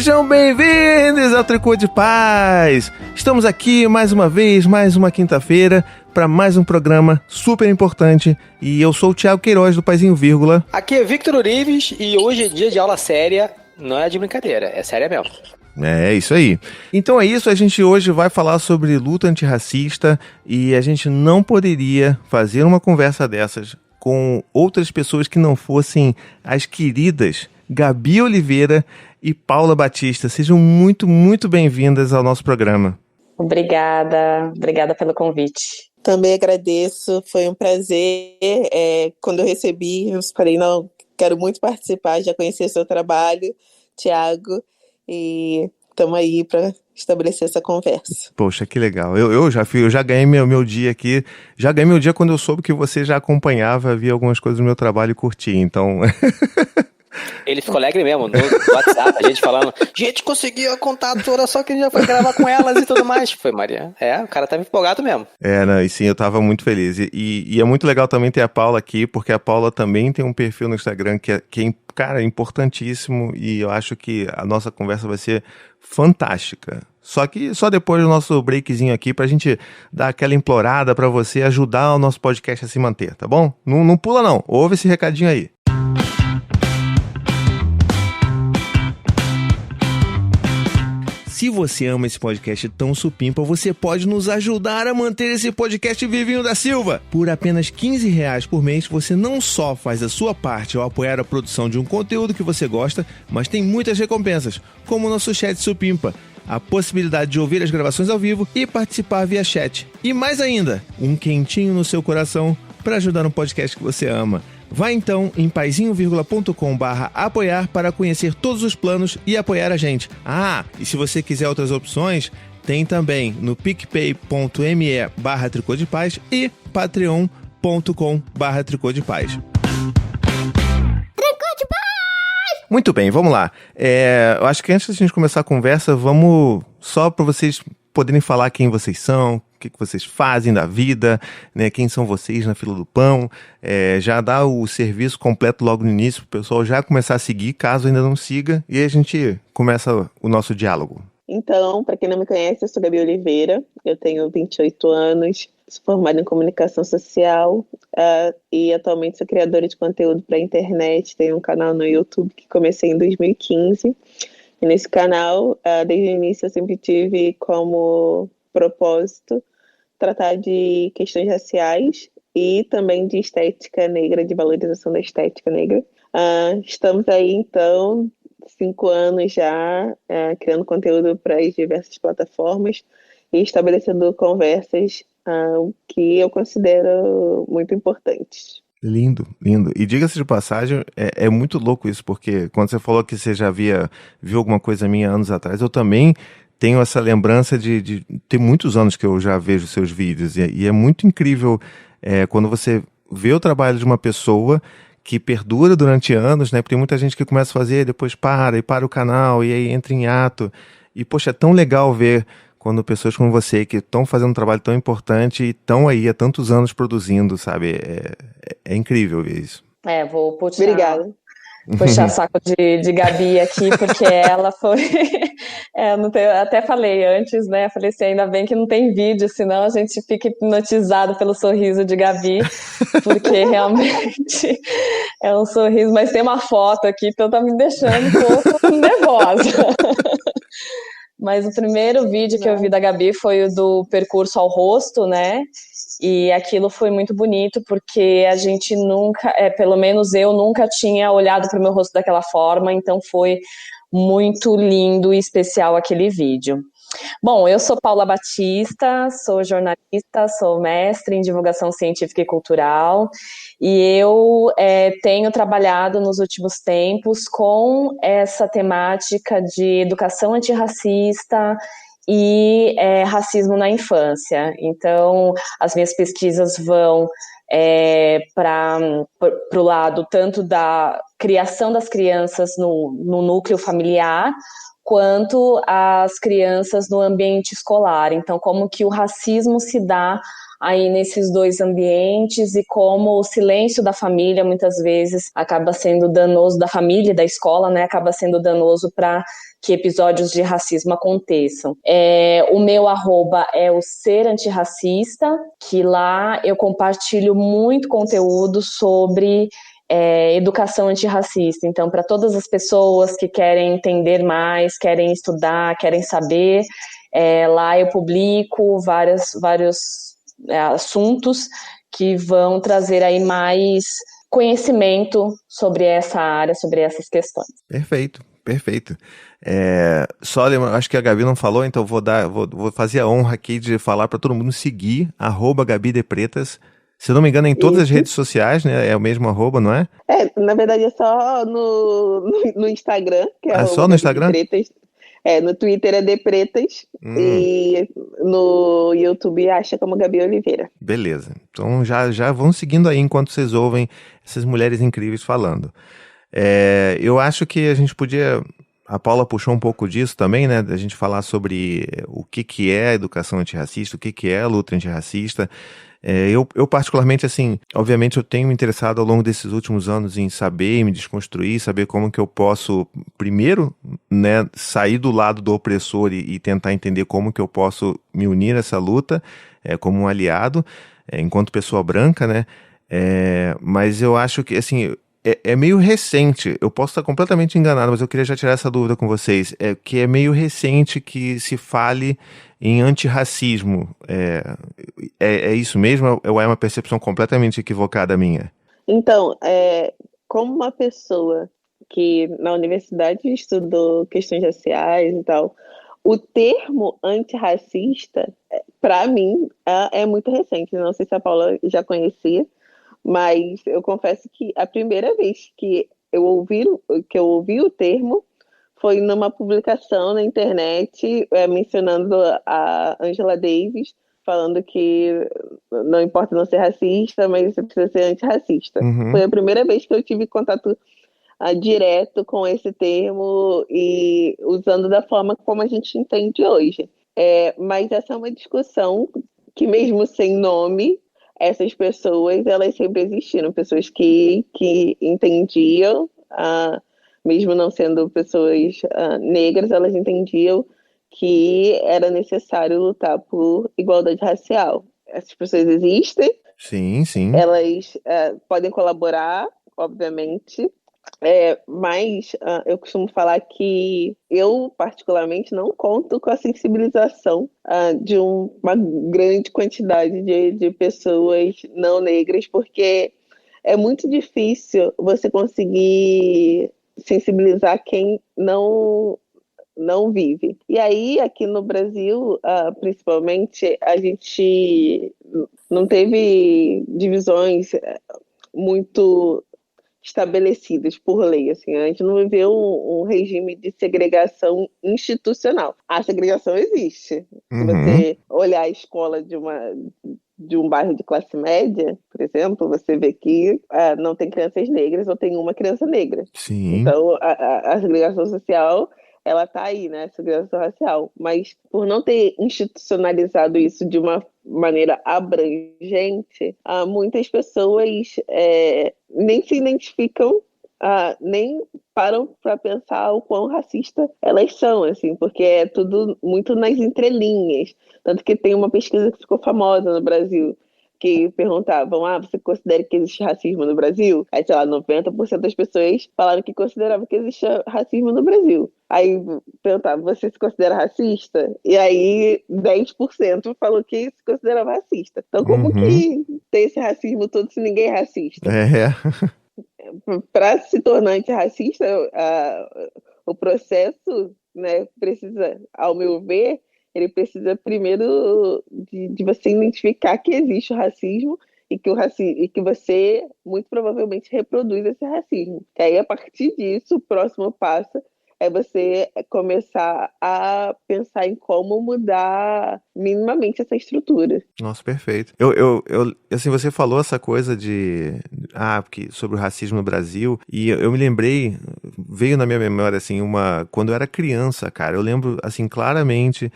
Sejam bem-vindos ao Tricô de Paz! Estamos aqui mais uma vez, mais uma quinta-feira, para mais um programa super importante. E eu sou o Thiago Queiroz, do Paizinho Vírgula. Aqui é Victor Urives e hoje é dia de aula séria, não é de brincadeira, é séria mesmo. É isso aí. Então é isso, a gente hoje vai falar sobre luta antirracista e a gente não poderia fazer uma conversa dessas com outras pessoas que não fossem as queridas Gabi Oliveira e Paula Batista. Sejam muito, muito bem-vindas ao nosso programa. Obrigada pelo convite. Também agradeço, foi um prazer. Quando eu recebi, eu falei, não, quero muito participar, já conheci seu trabalho, Thiago, e estamos aí para estabelecer essa conversa. Poxa, que legal. Eu já ganhei meu dia aqui, já ganhei meu dia quando eu soube que você já acompanhava, via algumas coisas do meu trabalho e curtia, então... Ele ficou alegre mesmo, no WhatsApp, a gente falando, gente, conseguiu a contatora, só que a gente já foi gravar com elas e tudo mais. Foi, Maria. O cara tava empolgado mesmo. E sim, eu tava muito feliz. E é muito legal também ter a Paula aqui, porque a Paula também tem um perfil no Instagram que é cara, importantíssimo, e eu acho que a nossa conversa vai ser fantástica. Só que só depois do nosso breakzinho aqui, pra gente dar aquela implorada pra você ajudar o nosso podcast a se manter, tá bom? Não pula não, ouve esse recadinho aí. Se você ama esse podcast tão supimpa, você pode nos ajudar a manter esse podcast vivinho da Silva. Por apenas R$15 por mês, você não só faz a sua parte ao apoiar a produção de um conteúdo que você gosta, mas tem muitas recompensas, como o nosso chat supimpa, a possibilidade de ouvir as gravações ao vivo e participar via chat. E mais ainda, um quentinho no seu coração para ajudar no podcast que você ama. Vá então em paizinhovírgula.com/apoiar para conhecer todos os planos e apoiar a gente. E se você quiser outras opções, tem também no picpay.me/tricô de paz e patreon.com/tricô de paz. Tricô de paz! Muito bem, vamos lá. Eu acho que antes da gente começar a conversa, vamos só para vocês poderem falar quem vocês são, o que vocês fazem da vida, né? Quem são vocês na fila do pão, já dá o serviço completo logo no início, para o pessoal já começar a seguir, caso ainda não siga, e aí a gente começa o nosso diálogo. Então, para quem não me conhece, eu sou Gabi Oliveira, eu tenho 28 anos, sou formada em comunicação social e atualmente sou criadora de conteúdo para a internet, tenho um canal no YouTube que comecei em 2015, e nesse canal, desde o início, eu sempre tive como propósito tratar de questões raciais e também de estética negra, de valorização da estética negra. Estamos aí, então, 5 anos já criando conteúdo para as diversas plataformas e estabelecendo conversas que eu considero muito importantes. Lindo, lindo. E diga-se de passagem, é muito louco isso, porque quando você falou que você já viu alguma coisa minha anos atrás, eu também tenho essa lembrança de ter muitos anos que eu já vejo seus vídeos, e é muito incrível quando você vê o trabalho de uma pessoa que perdura durante anos, né? Porque tem muita gente que começa a fazer, depois para o canal, e aí entra em ato. E, poxa, é tão legal ver quando pessoas como você, que estão fazendo um trabalho tão importante e estão aí há tantos anos produzindo, sabe? É incrível ver isso. Vou puxar... Obrigada. Puxar saco de Gabi aqui, porque ela foi... até falei antes, né? Falei assim, ainda bem que não tem vídeo, senão a gente fica hipnotizado pelo sorriso de Gabi, porque realmente é um sorriso, mas tem uma foto aqui, então tá me deixando um pouco nervosa. Mas o primeiro vídeo que eu vi da Gabi foi o do percurso ao rosto, né? E aquilo foi muito bonito, porque a gente nunca, pelo menos eu nunca tinha olhado para o meu rosto daquela forma, então foi muito lindo e especial aquele vídeo. Bom, eu sou Paula Batista, sou jornalista, sou mestre em divulgação científica e cultural, e eu tenho trabalhado nos últimos tempos com essa temática de educação antirracista e racismo na infância. Então, as minhas pesquisas vão para o lado tanto da criação das crianças no núcleo familiar, quanto as crianças no ambiente escolar. Então, como que o racismo se dá aí nesses dois ambientes e como o silêncio da família muitas vezes acaba sendo danoso, da família e da escola, né, acaba sendo danoso para que episódios de racismo aconteçam. O meu arroba é o Ser Antirracista, que lá eu compartilho muito conteúdo sobre educação antirracista. Então, para todas as pessoas que querem entender mais, querem estudar, querem saber, lá eu publico vários assuntos que vão trazer aí mais conhecimento sobre essa área, sobre essas questões. Perfeito. Só lembrar, acho que a Gabi não falou, então vou fazer a honra aqui de falar para todo mundo seguir @Gabi de Pretas. Se eu não me engano, em todas as redes sociais, né? É o mesmo arroba, não é? Na verdade é só no Instagram, que é só no Instagram? Gabi de Pretas. No Twitter é De Pretas e no YouTube acha como Gabi Oliveira. Beleza. Então já vão seguindo aí enquanto vocês ouvem essas mulheres incríveis falando. Eu acho que a gente podia... A Paula puxou um pouco disso também, né? A gente falar sobre o que é a educação antirracista, o que é a luta antirracista. Eu particularmente, assim, obviamente eu tenho me interessado ao longo desses últimos anos em saber, me desconstruir, saber como que eu posso, primeiro, né, sair do lado do opressor e tentar entender como que eu posso me unir a essa luta como um aliado, enquanto pessoa branca, né? Mas eu acho que, assim... É meio recente, eu posso estar completamente enganado, mas eu queria já tirar essa dúvida com vocês, que é meio recente que se fale em antirracismo. É isso mesmo ou é uma percepção completamente equivocada minha? Então, como uma pessoa que na universidade estudou questões raciais e tal, o termo antirracista, para mim, é muito recente. Não sei se a Paula já conhecia, mas eu confesso que a primeira vez que eu ouvi o termo foi numa publicação na internet mencionando a Angela Davis, falando que não importa não ser racista, mas você precisa ser antirracista. Foi a primeira vez que eu tive contato direto com esse termo e usando da forma como a gente entende hoje. Mas essa é uma discussão que, mesmo sem nome, essas pessoas, elas sempre existiram, pessoas que entendiam, mesmo não sendo pessoas negras, elas entendiam que era necessário lutar por igualdade racial. Essas pessoas existem. Sim. Elas podem colaborar, obviamente, mas eu costumo falar que eu, particularmente, não conto com a sensibilização de uma grande quantidade de pessoas não negras, porque é muito difícil você conseguir sensibilizar quem não vive. E aí, aqui no Brasil, principalmente, a gente não teve divisões muito estabelecidas por lei, assim, a gente não viveu um regime de segregação institucional. A segregação existe. Se você olhar a escola de um bairro de classe média, por exemplo, você vê que não tem crianças negras ou tem uma criança negra. Sim. Então, a segregação social, ela está aí, né? A segregação racial. Mas por não ter institucionalizado isso de uma maneira abrangente, muitas pessoas nem se identificam, nem param para pensar o quão racista elas são, assim, porque é tudo muito nas entrelinhas. Tanto que tem uma pesquisa que ficou famosa no Brasil, que perguntavam, você considera que existe racismo no Brasil? Aí, sei lá, 90% das pessoas falaram que consideravam que existia racismo no Brasil. Aí perguntava, você se considera racista? E aí 10% falou que se considerava racista. Então como que tem esse racismo todo se ninguém é racista? Para se tornar antirracista, o processo, né, precisa, ao meu ver, ele precisa primeiro de você identificar que existe o racismo e que você, muito provavelmente, reproduz esse racismo. E aí, a partir disso, o próximo passo é você começar a pensar em como mudar minimamente essa estrutura. Nossa, perfeito. Assim, você falou essa coisa porque sobre o racismo no Brasil, e eu me lembrei, veio na minha memória, assim, quando eu era criança, cara, eu lembro, assim, claramente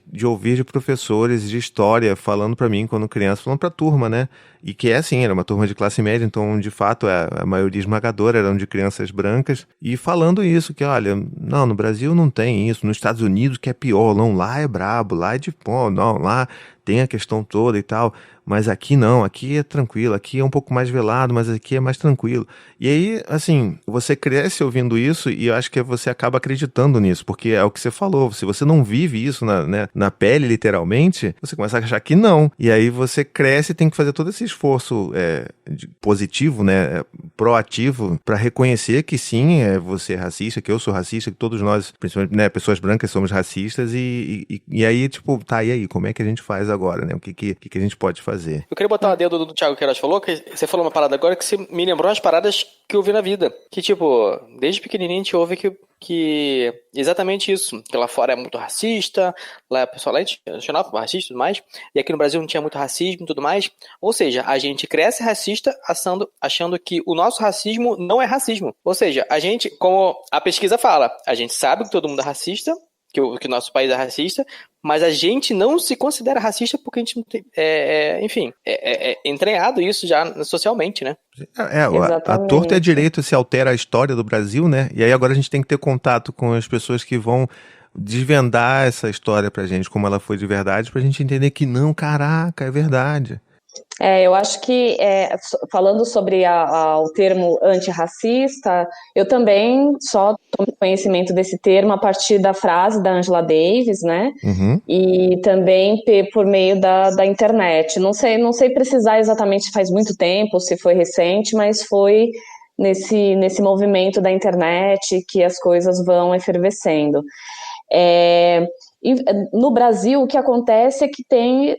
de ouvir de professores de história falando pra mim quando criança, falando pra turma, né? E que assim, era uma turma de classe média, então de fato a maioria esmagadora eram de crianças brancas, e falando isso, que olha, não, no Brasil não tem isso, nos Estados Unidos que é pior, não, lá é brabo, lá é de pó, não, lá tem a questão toda e tal, mas aqui não, aqui é tranquilo, aqui é um pouco mais velado, mas aqui é mais tranquilo. E aí, assim, você cresce ouvindo isso e eu acho que você acaba acreditando nisso, porque é o que você falou, se você não vive isso na pele, literalmente, você começa a achar que não. E aí você cresce e tem que fazer todo esse esforço positivo, né, proativo, para reconhecer que sim, você é racista, que eu sou racista, que todos nós, principalmente, né, pessoas brancas, somos racistas, e aí, tipo, tá, e aí, como é que a gente faz agora, né? O que a gente pode fazer? Eu queria botar uma dedo do Thiago Queiroz falou, que você falou uma parada agora que você me lembrou umas paradas que eu vi na vida. Que, tipo, desde pequenininho a gente ouve que exatamente isso. Que lá fora é muito racista, lá o pessoal lá é nacional, racista e tudo mais, e aqui no Brasil não tinha muito racismo e tudo mais. Ou seja, a gente cresce racista achando que o nosso racismo não é racismo. Ou seja, a gente, como a pesquisa fala, a gente sabe que todo mundo é racista, que o nosso país é racista, mas a gente não se considera racista porque a gente não tem, enfim, entranhado isso já socialmente, né? A torta é direito se altera a história do Brasil, né? E aí agora a gente tem que ter contato com as pessoas que vão desvendar essa história pra gente, como ela foi de verdade, pra gente entender que não, caraca, é verdade. Eu acho que, falando sobre o termo antirracista, eu também só tomo conhecimento desse termo a partir da frase da Angela Davis, né? Uhum. E também por meio da internet. Não sei precisar exatamente se faz muito tempo, se foi recente, mas foi nesse movimento da internet que as coisas vão efervescendo. No Brasil, o que acontece é que tem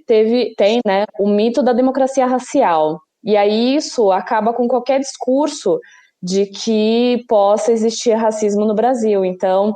né, o mito da democracia racial. E aí isso acaba com qualquer discurso de que possa existir racismo no Brasil. Então,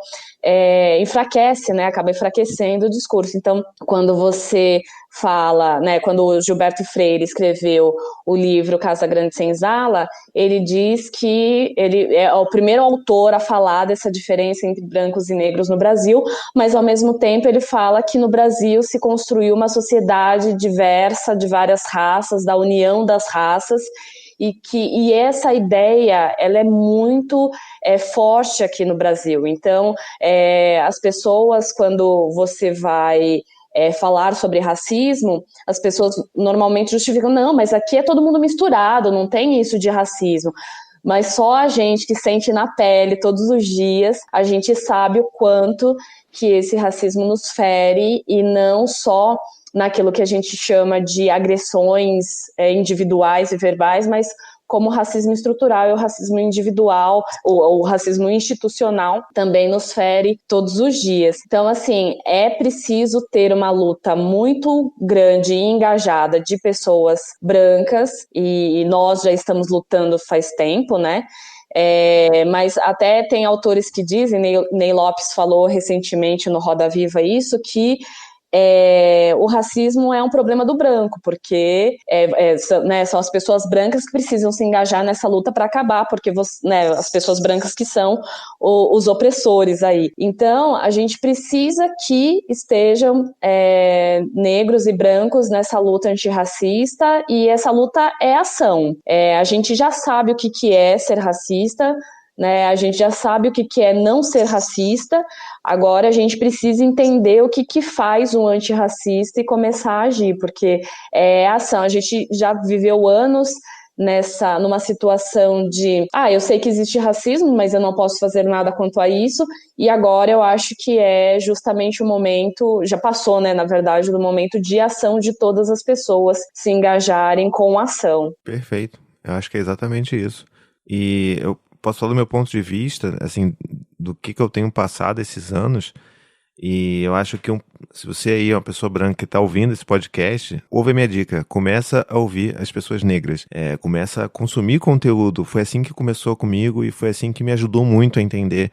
enfraquece, né, acaba enfraquecendo o discurso. Então, quando você fala, né, quando o Gilberto Freire escreveu o livro Casa Grande Senzala, ele diz que ele é o primeiro autor a falar dessa diferença entre brancos e negros no Brasil, mas ao mesmo tempo ele fala que no Brasil se construiu uma sociedade diversa, de várias raças, da união das raças, e essa ideia ela é muito forte aqui no Brasil. Então, as pessoas, quando você vai falar sobre racismo, as pessoas normalmente justificam, não, mas aqui é todo mundo misturado, não tem isso de racismo. Mas só a gente que sente na pele todos os dias, a gente sabe o quanto que esse racismo nos fere, e não só naquilo que a gente chama de agressões individuais e verbais, mas como o racismo estrutural e o racismo individual, o racismo institucional também nos fere todos os dias. Então, assim, é preciso ter uma luta muito grande e engajada de pessoas brancas, e nós já estamos lutando faz tempo, né? Mas até tem autores que dizem, Ney Lopes falou recentemente no Roda Viva isso, que o racismo é um problema do branco, porque né, são as pessoas brancas que precisam se engajar nessa luta para acabar, porque né, as pessoas brancas que são os opressores aí. Então, a gente precisa que estejam negros e brancos nessa luta antirracista, e essa luta é ação. A gente já sabe o que é ser racista, né? A gente já sabe o que é não ser racista, agora a gente precisa entender o que faz um antirracista e começar a agir, porque é ação. A gente já viveu anos numa situação de, eu sei que existe racismo, mas eu não posso fazer nada quanto a isso, e agora eu acho que é justamente o momento, já passou, né, na verdade, do momento de ação de todas as pessoas se engajarem com a ação. Perfeito, eu acho que é exatamente isso. E eu posso falar do meu ponto de vista, assim, do que eu tenho passado esses anos, e eu acho que se você aí é uma pessoa branca que está ouvindo esse podcast, ouve a minha dica, começa a ouvir as pessoas negras, começa a consumir conteúdo. Foi assim que começou comigo e foi assim que me ajudou muito a entender,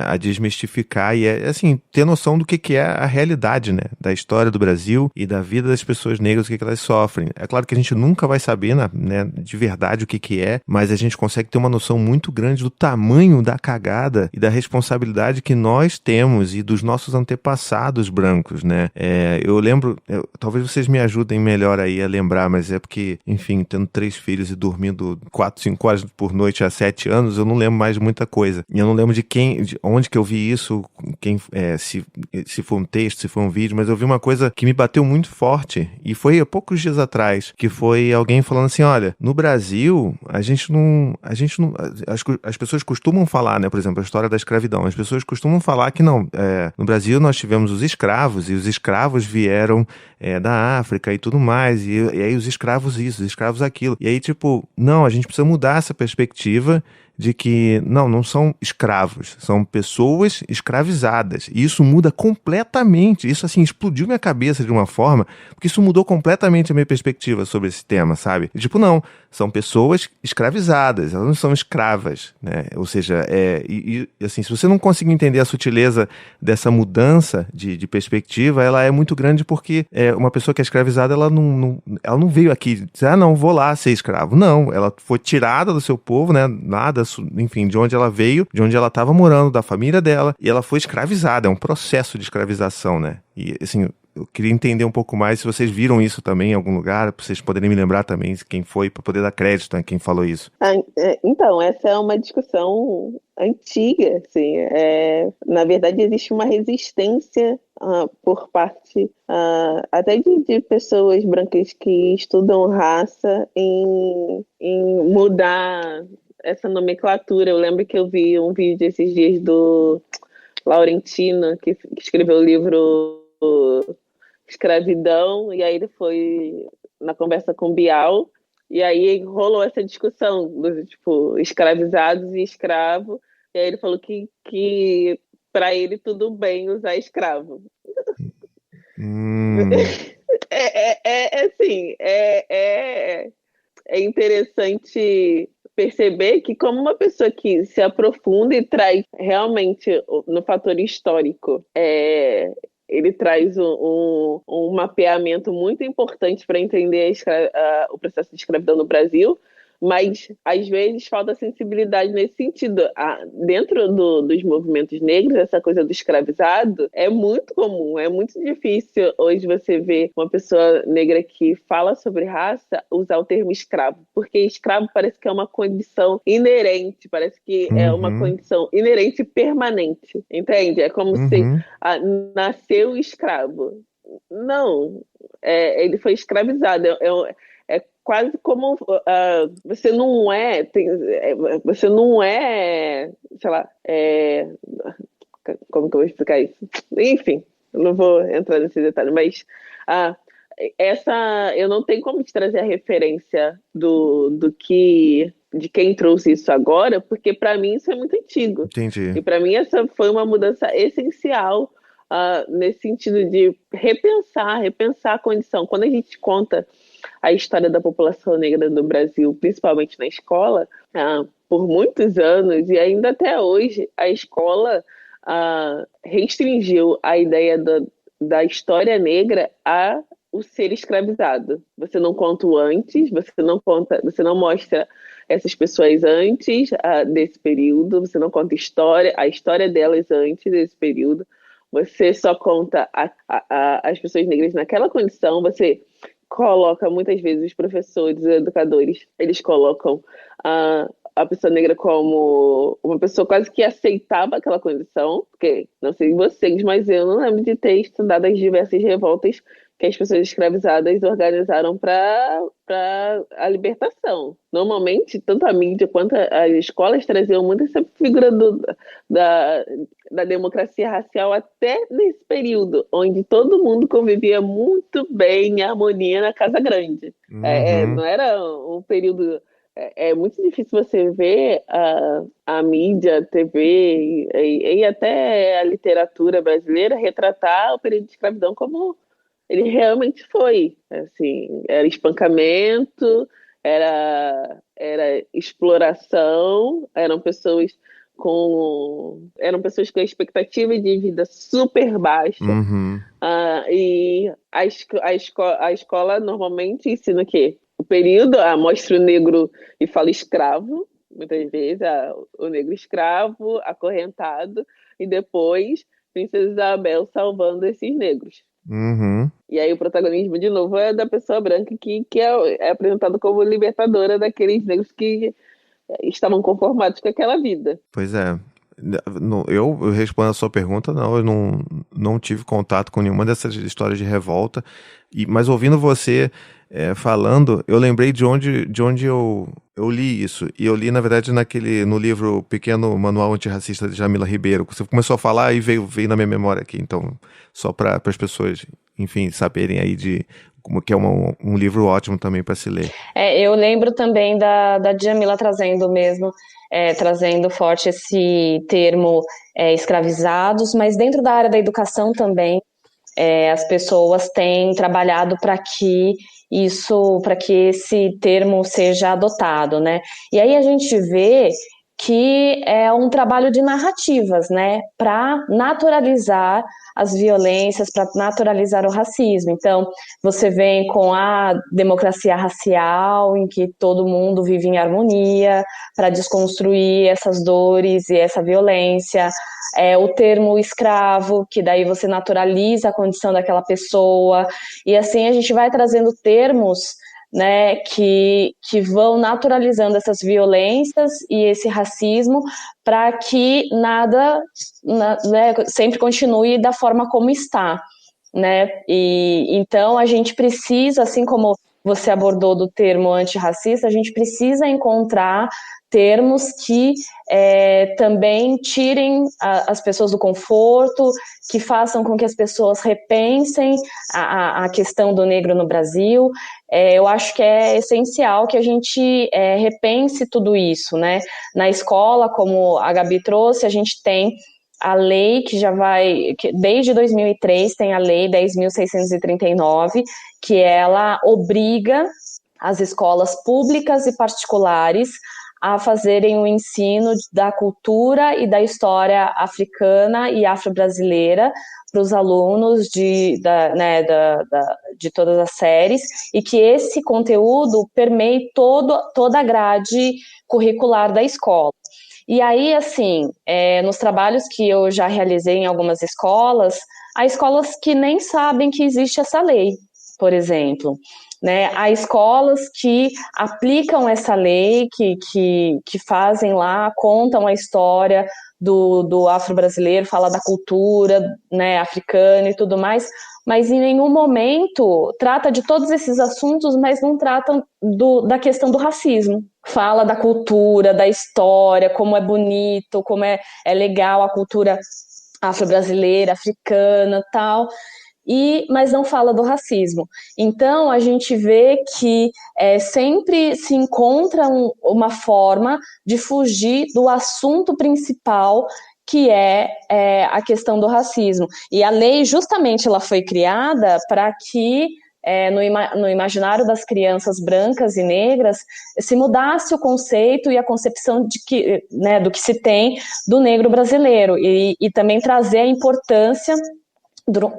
a desmistificar e, assim, ter noção do que é a realidade, né, da história do Brasil e da vida das pessoas negras, o que elas sofrem. É claro que a gente nunca vai saber, né, de verdade o que é, mas a gente consegue ter uma noção muito grande do tamanho da cagada e da responsabilidade que nós temos e dos nossos antepassados brancos, né? Eu lembro, talvez vocês me ajudem melhor aí a lembrar, mas é porque, enfim, tendo 3 filhos e dormindo 4, 5 horas por noite há 7 anos, eu não lembro mais de muita coisa. E eu não lembro de onde que eu vi isso, se foi um texto, se foi um vídeo, mas eu vi uma coisa que me bateu muito forte e foi há poucos dias atrás, que foi alguém falando assim, olha, no Brasil, as pessoas costumam falar, né, por exemplo, a história da escravidão, as pessoas costumam falar que não, no Brasil nós tivemos os escravos, e os escravos vieram da África e tudo mais, e aí os escravos isso, os escravos aquilo, e aí tipo, não, a gente precisa mudar essa perspectiva de que, não são escravos, são pessoas escravizadas. E isso muda completamente, isso assim, explodiu minha cabeça de uma forma, porque isso mudou completamente a minha perspectiva sobre esse tema, sabe? E, tipo, não, são pessoas escravizadas, elas não são escravas, né? Ou seja, assim, se você não conseguir entender a sutileza dessa mudança de perspectiva, ela é muito grande porque uma pessoa que é escravizada, ela não veio aqui dizer, não, vou lá ser escravo. Não, ela foi tirada do seu povo, né? Nada, enfim, de onde ela veio, de onde ela estava morando, da família dela, e ela foi escravizada, é um processo de escravização, né? E, assim, eu queria entender um pouco mais se vocês viram isso também em algum lugar, para vocês poderem me lembrar também quem foi, para poder dar crédito a quem falou isso. Então, essa é uma discussão antiga, assim. Na verdade, existe uma resistência por parte até de pessoas brancas que estudam raça em mudar essa nomenclatura. Eu lembro que eu vi um vídeo esses dias do Laurentino, que escreveu o livro Escravidão, e aí ele foi na conversa com Bial, e aí rolou essa discussão dos, tipo, escravizados e escravo, e aí ele falou que para ele tudo bem usar escravo. Assim, é interessante perceber que, como uma pessoa que se aprofunda e traz realmente no fator histórico, ele traz um mapeamento muito importante para entender o processo de escravidão no Brasil, mas às vezes falta sensibilidade nesse sentido. Dentro dos movimentos negros, essa coisa do escravizado é muito comum, é muito difícil hoje você ver uma pessoa negra que fala sobre raça usar o termo escravo, porque escravo parece que é uma condição inerente, parece que é uma condição inerente e permanente, entende? É como se nasceu escravo. Não, ele foi escravizado, quase como você não é, sei lá, como que eu vou explicar isso? Enfim, eu não vou entrar nesse detalhe, mas eu não tenho como te trazer a referência de quem trouxe isso agora, porque para mim isso é muito antigo. Entendi. E para mim essa foi uma mudança essencial nesse sentido de repensar a condição. Quando a gente conta a história da população negra no Brasil, principalmente na escola, por muitos anos, e ainda até hoje, a escola restringiu a ideia da história negra a o ser escravizado. Você não conta o antes, você não mostra essas pessoas antes desse período, você não conta a história delas antes desse período, você só conta as pessoas negras naquela condição, você coloca muitas vezes os professores, os educadores, eles colocam a pessoa negra como uma pessoa quase que aceitava aquela condição, porque, não sei vocês, mas eu não lembro de ter estudado as diversas revoltas que as pessoas escravizadas organizaram para a libertação. Normalmente, tanto a mídia quanto as escolas traziam muito essa figura da democracia racial até nesse período, onde todo mundo convivia muito bem em harmonia na Casa Grande. Não era um período é muito difícil você ver a mídia, a TV e até a literatura brasileira retratar o período de escravidão como ele realmente foi. Assim, era espancamento, era exploração, eram pessoas com expectativa de vida super baixa. Uhum. E a escola normalmente ensina o quê? O período, mostra o negro e fala escravo, muitas vezes, o negro escravo, acorrentado, e depois Princesa Isabel salvando esses negros. Uhum. E aí o protagonismo, de novo, é da pessoa branca que é apresentado como libertadora daqueles negros que estavam conformados com aquela vida. Pois é. Eu respondo a sua pergunta, não, eu não tive contato com nenhuma dessas histórias de revolta, mas ouvindo você falando, eu lembrei de onde eu li isso, e eu li, na verdade, no livro Pequeno Manual Antirracista de Jamila Ribeiro. Você começou a falar e veio na minha memória aqui, então, só para as pessoas, enfim, saberem aí como que é um livro ótimo também para se ler. Eu lembro também da Djamila trazendo mesmo, trazendo forte esse termo escravizados, mas dentro da área da educação também, as pessoas têm trabalhado para que esse termo seja adotado, né? E aí a gente vê que é um trabalho de narrativas, né? Para naturalizar as violências, para naturalizar o racismo. Então, você vem com a democracia racial, em que todo mundo vive em harmonia, para desconstruir essas dores e essa violência. O termo escravo, que daí você naturaliza a condição daquela pessoa, e assim a gente vai trazendo termos, né, que vão naturalizando essas violências e esse racismo para que nada, né, sempre continue da forma como está, né? E então a gente precisa, assim como você abordou do termo antirracista, a gente precisa encontrar termos que também tirem as pessoas do conforto, que façam com que as pessoas repensem a questão do negro no Brasil. Eu acho que é essencial que a gente repense tudo isso, né? Na escola, como a Gabi trouxe, a gente tem a lei desde 2003 tem a lei 10.639, que ela obriga as escolas públicas e particulares a fazerem o ensino da cultura e da história africana e afro-brasileira para os alunos de todas as séries, e que esse conteúdo permeie toda a grade curricular da escola. E aí, assim, nos trabalhos que eu já realizei em algumas escolas, há escolas que nem sabem que existe essa lei, por exemplo. Né? Há escolas que aplicam essa lei, que fazem lá, contam a história do afro-brasileiro, fala da cultura, né, africana e tudo mais, mas em nenhum momento trata de todos esses assuntos, mas não tratam da questão do racismo. Fala da cultura, da história, como é bonito, como é legal a cultura afro-brasileira, africana, tal, mas não fala do racismo. Então, a gente vê que sempre se encontra uma forma de fugir do assunto principal, que é a questão do racismo. E a lei, justamente, ela foi criada para que no imaginário das crianças brancas e negras se mudasse o conceito e a concepção do que se tem do negro brasileiro, e também trazer a importância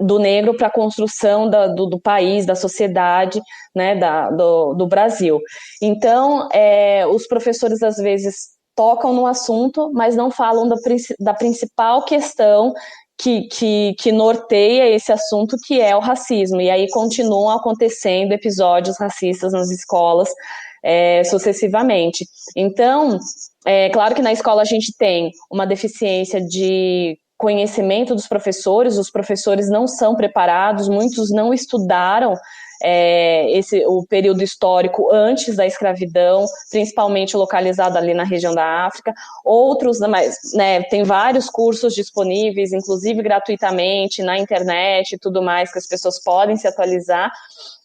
do negro para a construção do país, da sociedade, né, do Brasil. Então, os professores, às vezes, tocam no assunto, mas não falam da principal questão que norteia esse assunto, que é o racismo. E aí continuam acontecendo episódios racistas nas escolas sucessivamente. Então, claro que na escola a gente tem uma deficiência de conhecimento dos professores, os professores não são preparados, muitos não estudaram o período histórico antes da escravidão, principalmente localizado ali na região da África. Outros, né, tem vários cursos disponíveis, inclusive gratuitamente, na internet e tudo mais, que as pessoas podem se atualizar,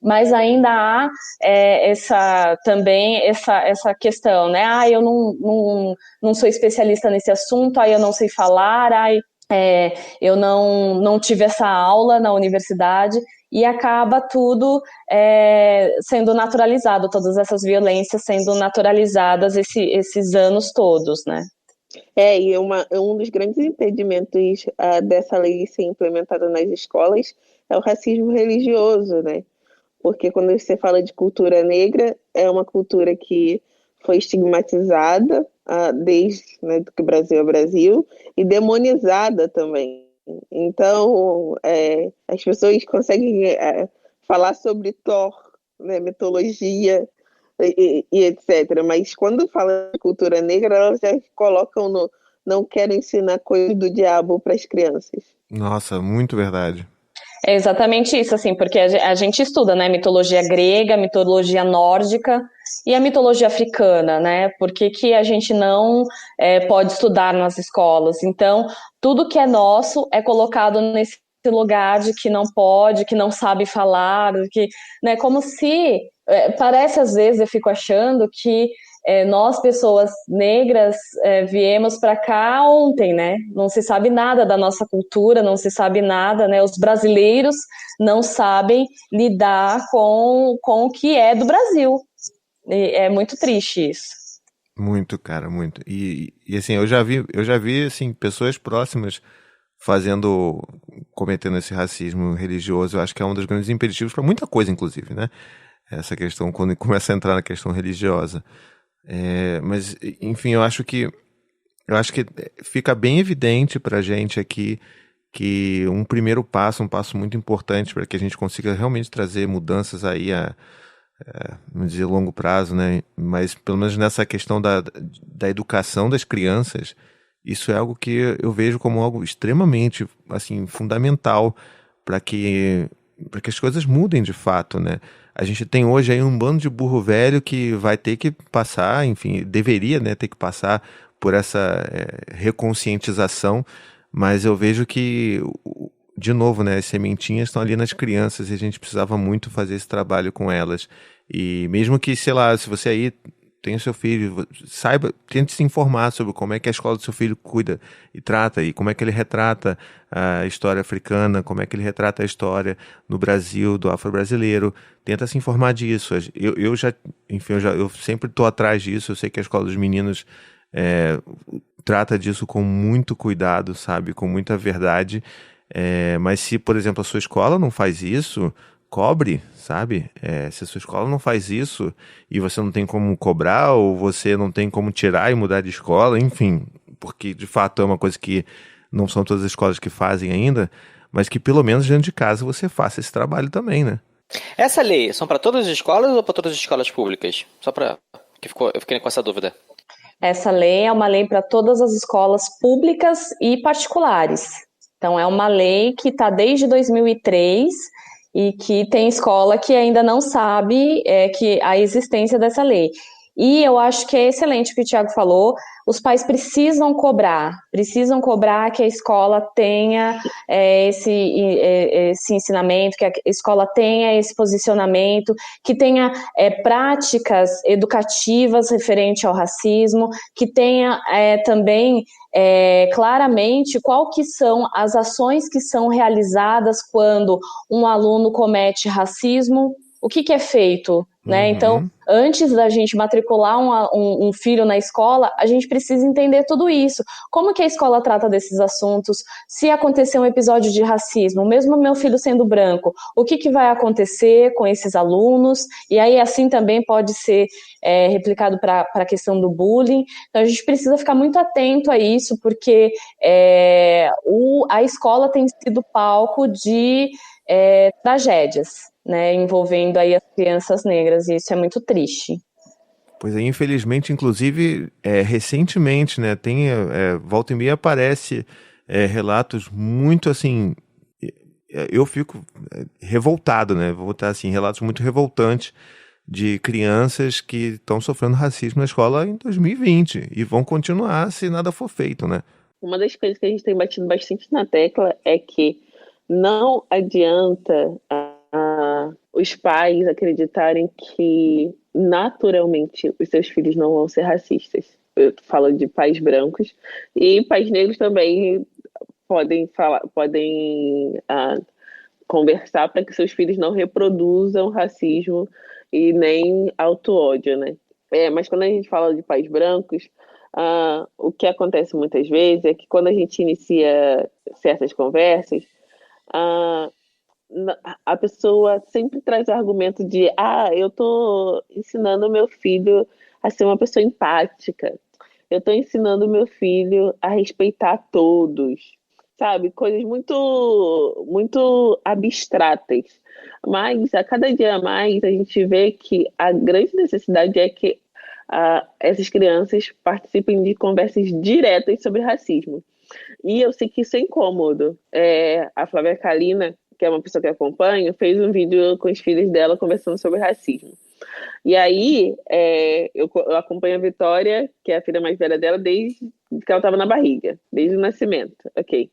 mas ainda há essa questão, né? Eu não sou especialista nesse assunto, eu não sei falar, eu não tive essa aula na universidade, e acaba tudo sendo naturalizado, todas essas violências sendo naturalizadas esses anos todos, né? E um dos grandes impedimentos dessa lei ser implementada nas escolas é o racismo religioso, né? Porque quando você fala de cultura negra, é uma cultura que foi estigmatizada desde, né, que o Brasil é Brasil, e demonizada também. Então, as pessoas conseguem falar sobre Thor, né, mitologia e etc. Mas quando fala de cultura negra, elas já colocam não quero ensinar coisa do diabo para as crianças. Nossa, muito verdade. É exatamente isso, assim, porque a gente estuda, né, mitologia grega, mitologia nórdica e a mitologia africana, né? Por que a gente não pode estudar nas escolas? Então, tudo que é nosso é colocado nesse lugar de que não pode, que não sabe falar, né? Como se parece, às vezes, eu fico achando que nós, pessoas negras, viemos para cá ontem, né? Não se sabe nada da nossa cultura, não se sabe nada, né? Os brasileiros não sabem lidar com o que é do Brasil. E é muito triste isso. Muito, cara, muito. E assim, eu já vi assim, pessoas próximas cometendo esse racismo religioso. Eu acho que é um dos grandes impeditivos para muita coisa, inclusive, né? Essa questão, quando começa a entrar na questão religiosa. Mas, enfim, eu acho que fica bem evidente pra gente aqui que um passo muito importante para que a gente consiga realmente trazer mudanças aí vamos dizer, longo prazo, né? Mas pelo menos nessa questão da educação das crianças, isso é algo que eu vejo como algo extremamente, assim, fundamental para que as coisas mudem de fato, né? A gente tem hoje aí um bando de burro velho que vai ter que passar, enfim, deveria, né, ter que passar por essa reconscientização, mas eu vejo que, de novo, né, as sementinhas estão ali nas crianças e a gente precisava muito fazer esse trabalho com elas. E mesmo que, sei lá, se você aí tem o seu filho, tente se informar sobre como é que a escola do seu filho cuida e trata, e como é que ele retrata a história africana, como é que ele retrata a história no Brasil, do afro-brasileiro. Tenta se informar disso. Eu sempre estou atrás disso. Eu sei que a escola dos meninos trata disso com muito cuidado, sabe, com muita verdade. Mas se, por exemplo, a sua escola não faz isso, cobre, sabe? Se a sua escola não faz isso e você não tem como cobrar, ou você não tem como tirar e mudar de escola, enfim, porque de fato é uma coisa que não são todas as escolas que fazem ainda, mas que pelo menos dentro de casa você faça esse trabalho também, né? Essa lei são para todas as escolas ou para todas as escolas públicas? Só para eu fiquei com essa dúvida. Essa lei é uma lei para todas as escolas públicas e particulares. Então, é uma lei que está desde 2003 e que tem escola que ainda não sabe que a existência dessa lei. E eu acho que é excelente o que o Thiago falou. Os pais precisam cobrar que a escola tenha esse ensinamento, que a escola tenha esse posicionamento, que tenha práticas educativas referente ao racismo, que tenha também claramente qual que são as ações que são realizadas quando um aluno comete racismo, o que é feito, né? Então, antes da gente matricular um filho na escola, a gente precisa entender tudo isso. Como que a escola trata desses assuntos? Se acontecer um episódio de racismo, mesmo meu filho sendo branco, o que vai acontecer com esses alunos? E aí, assim também pode ser replicado para a questão do bullying. Então, a gente precisa ficar muito atento a isso, porque a escola tem sido palco de tragédias, né, envolvendo aí as crianças negras, e isso é muito triste. Pois é, infelizmente, inclusive, recentemente, né, volta e meia aparece relatos muito, assim, eu fico revoltado, né? Vou botar assim, relatos muito revoltantes de crianças que estão sofrendo racismo na escola em 2020 e vão continuar se nada for feito, né? Uma das coisas que a gente tem batido bastante na tecla é que não adianta os pais acreditarem que naturalmente os seus filhos não vão ser racistas. Eu falo de pais brancos e pais negros também podem conversar para que seus filhos não reproduzam racismo e nem auto-ódio, né? Mas quando a gente fala de pais brancos, o que acontece muitas vezes é que quando a gente inicia certas conversas, a pessoa sempre traz o argumento de eu estou ensinando meu filho a ser uma pessoa empática, eu estou ensinando meu filho a respeitar todos, sabe? Coisas muito, muito abstratas. Mas a cada dia mais a gente vê que a grande necessidade é que essas crianças participem de conversas diretas sobre racismo. E eu sei que isso é incômodo. A Flávia Kalina, que é uma pessoa que eu acompanho, fez um vídeo com os filhos dela conversando sobre racismo. E aí, eu acompanho a Vitória, que é a filha mais velha dela, desde que ela estava na barriga, desde o nascimento, ok?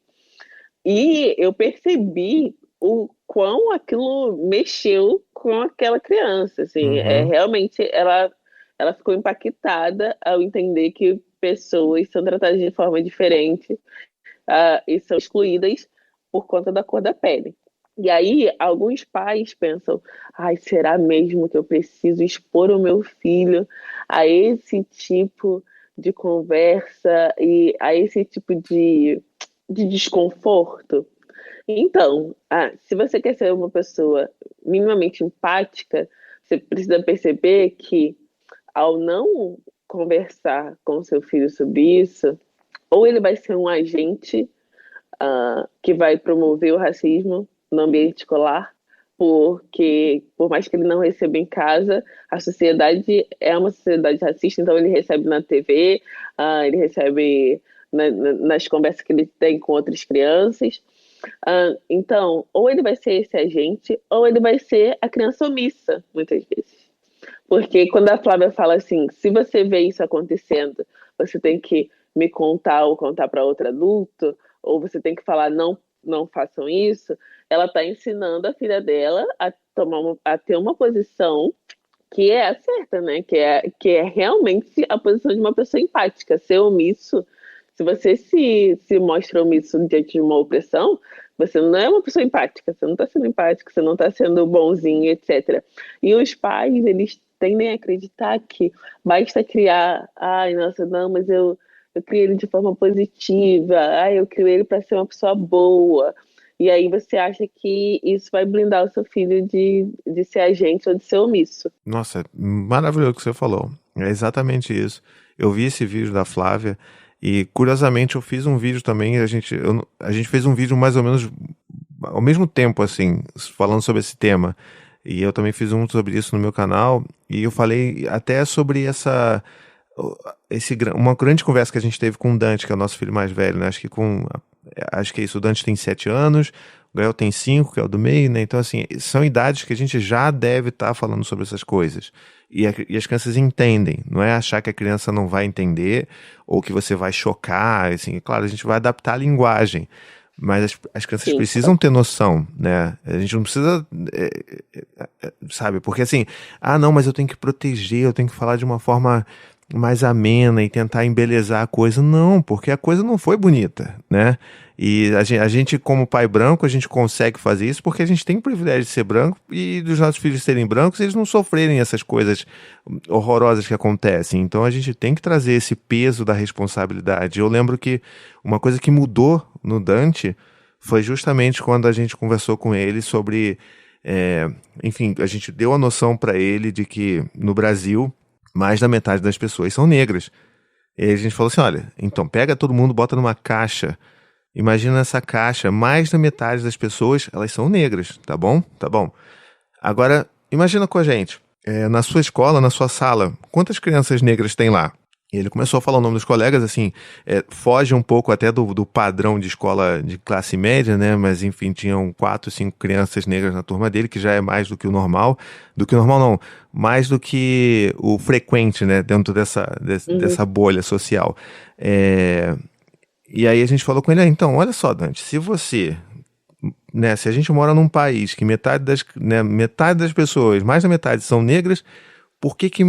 E eu percebi o quão aquilo mexeu com aquela criança, assim, realmente ela ficou impactada ao entender que pessoas são tratadas de forma diferente e são excluídas por conta da cor da pele. E aí, alguns pais pensam, será mesmo que eu preciso expor o meu filho a esse tipo de conversa e a esse tipo de desconforto? Então, se você quer ser uma pessoa minimamente empática, você precisa perceber que, ao não conversar com seu filho sobre isso, ou ele vai ser um agente que vai promover o racismo no ambiente escolar, porque, por mais que ele não receba em casa, a sociedade é uma sociedade racista, então ele recebe na TV, ele recebe nas conversas que ele tem com outras crianças. Então, ou ele vai ser esse agente, ou ele vai ser a criança omissa, muitas vezes. Porque quando a Flávia fala assim, se você vê isso acontecendo, você tem que me contar ou contar para outro adulto, ou você tem que falar, não façam isso, ela está ensinando a filha dela a ter uma posição que é a certa, né? Que é realmente a posição de uma pessoa empática. Ser omisso, se você se mostra omisso diante de uma opressão, você não é uma pessoa empática, você não está sendo empático, você não está sendo bonzinho, etc. E os pais, eles tendem a acreditar que basta criar, mas eu criei ele de forma positiva, eu criei ele para ser uma pessoa boa. E aí você acha que isso vai blindar o seu filho de ser agente ou de ser omisso. Nossa, maravilhoso o que você falou. É exatamente isso. Eu vi esse vídeo da Flávia e, curiosamente, eu fiz um vídeo também. A gente fez um vídeo mais ou menos ao mesmo tempo, assim, falando sobre esse tema. E eu também fiz um sobre isso no meu canal. E eu falei até sobre uma grande conversa que a gente teve com o Dante, que é o nosso filho mais velho, né? Acho que é isso, o Dante tem 7 anos, o Gael tem 5, que é o do meio, né? Então, assim, são idades que a gente já deve estar falando sobre essas coisas. E as crianças entendem, não é achar que a criança não vai entender ou que você vai chocar, assim, claro, a gente vai adaptar a linguagem, mas as crianças precisam ter noção, né? A gente não precisa, sabe? Porque assim, não, mas eu tenho que proteger, eu tenho que falar de uma forma mais amena e tentar embelezar a coisa. Não, porque a coisa não foi bonita, né? E a gente, como pai branco, a gente consegue fazer isso porque a gente tem o privilégio de ser branco e dos nossos filhos serem brancos, eles não sofrerem essas coisas horrorosas que acontecem. Então a gente tem que trazer esse peso da responsabilidade. Eu lembro que uma coisa que mudou no Dante foi justamente quando a gente conversou com ele sobre... enfim, a gente deu a noção para ele de que no Brasil mais da metade das pessoas são negras. E aí a gente falou assim, olha, então pega todo mundo, bota numa caixa. Imagina essa caixa, mais da metade das pessoas, elas são negras, tá bom? Tá bom. Agora, imagina com a gente, na sua escola, na sua sala, quantas crianças negras tem lá? E ele começou a falar o nome dos colegas, assim, foge um pouco até do padrão de escola de classe média, né? Mas, enfim, tinham 4, 5 crianças negras na turma dele, que já é mais do que o normal. Do que o normal, não. Mais do que o frequente, né? Dentro dessa bolha social. E aí a gente falou com ele, então, olha só, Dante, se você... Né, se a gente mora num país que metade das pessoas, mais da metade são negras, por que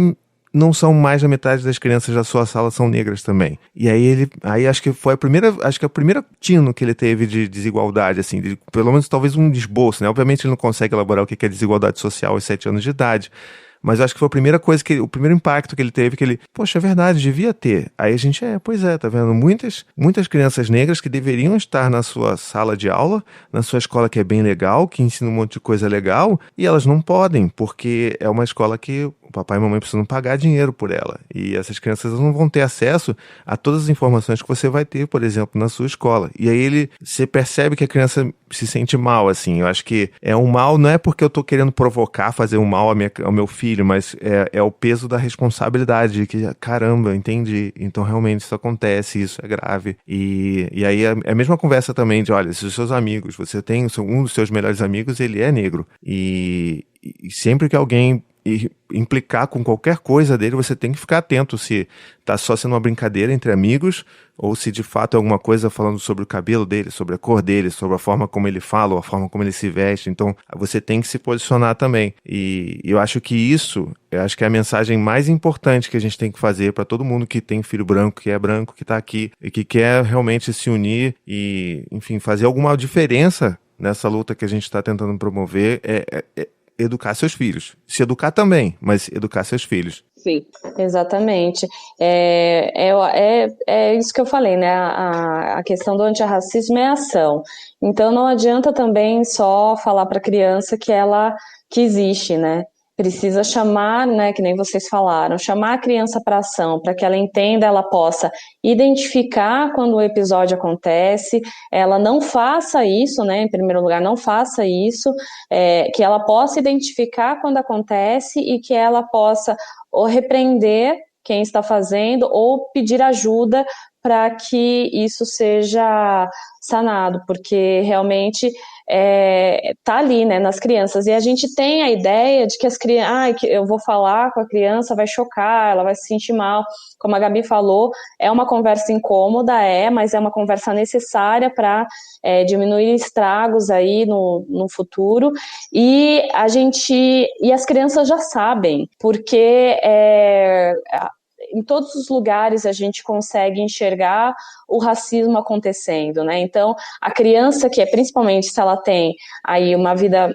não são mais da metade das crianças da sua sala são negras também? E aí acho que foi a primeira tino que ele teve de desigualdade, assim, pelo menos talvez um esboço, né? Obviamente ele não consegue elaborar o que é desigualdade social aos 7 anos de idade, mas acho que foi a primeira coisa o primeiro impacto que ele teve, que ele, poxa, é verdade, devia ter. Aí a gente, pois é, tá vendo? Muitas crianças negras que deveriam estar na sua sala de aula, na sua escola que é bem legal, que ensina um monte de coisa legal, e elas não podem, porque é uma escola que o papai e a mamãe precisam pagar dinheiro por ela. E essas crianças não vão ter acesso a todas as informações que você vai ter, por exemplo, na sua escola. E aí você percebe que a criança se sente mal, assim. Eu acho que um mal, não é porque eu tô querendo provocar, fazer um mal ao meu filho, mas é o peso da responsabilidade, de que, caramba, entendi. Então, realmente, isso acontece, isso é grave. E aí, é a mesma conversa também de, olha, se os seus amigos, você tem um dos seus melhores amigos, ele é negro. E sempre que alguém implicar com qualquer coisa dele, você tem que ficar atento se tá só sendo uma brincadeira entre amigos ou se de fato é alguma coisa falando sobre o cabelo dele, sobre a cor dele, sobre a forma como ele fala ou a forma como ele se veste. Então você tem que se posicionar também. E eu acho que é a mensagem mais importante que a gente tem que fazer para todo mundo que tem filho branco, que é branco, que tá aqui e que quer realmente se unir e, enfim, fazer alguma diferença nessa luta que a gente está tentando promover. Educar seus filhos. Se educar também, mas educar seus filhos. Sim. Exatamente. É isso que eu falei, né? A questão do antirracismo é ação. Então não adianta também só falar para a criança que existe, né? Precisa chamar, né, que nem vocês falaram, chamar a criança para ação, para que ela entenda, ela possa identificar quando o episódio acontece, ela não faça isso, né, em primeiro lugar, não faça isso, que ela possa identificar quando acontece e que ela possa ou repreender quem está fazendo ou pedir ajuda para que isso seja sanado, porque realmente tá ali, né, nas crianças, e a gente tem a ideia de que as crianças, que eu vou falar com a criança, vai chocar, ela vai se sentir mal, como a Gabi falou, é uma conversa incômoda, mas é uma conversa necessária para diminuir estragos aí no futuro, e as crianças já sabem, porque em todos os lugares a gente consegue enxergar o racismo acontecendo, né? Então, a criança principalmente se ela tem aí uma vida,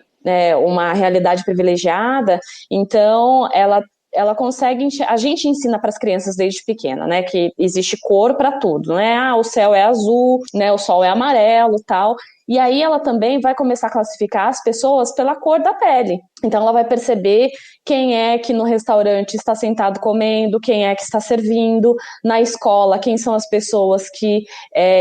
uma realidade privilegiada, então ela consegue, a gente ensina para as crianças desde pequena, né, que existe cor para tudo, né? O céu é azul, né, o sol é amarelo, tal. E aí ela também vai começar a classificar as pessoas pela cor da pele. Então ela vai perceber quem é que no restaurante está sentado comendo, quem é que está servindo, na escola, quem são as pessoas que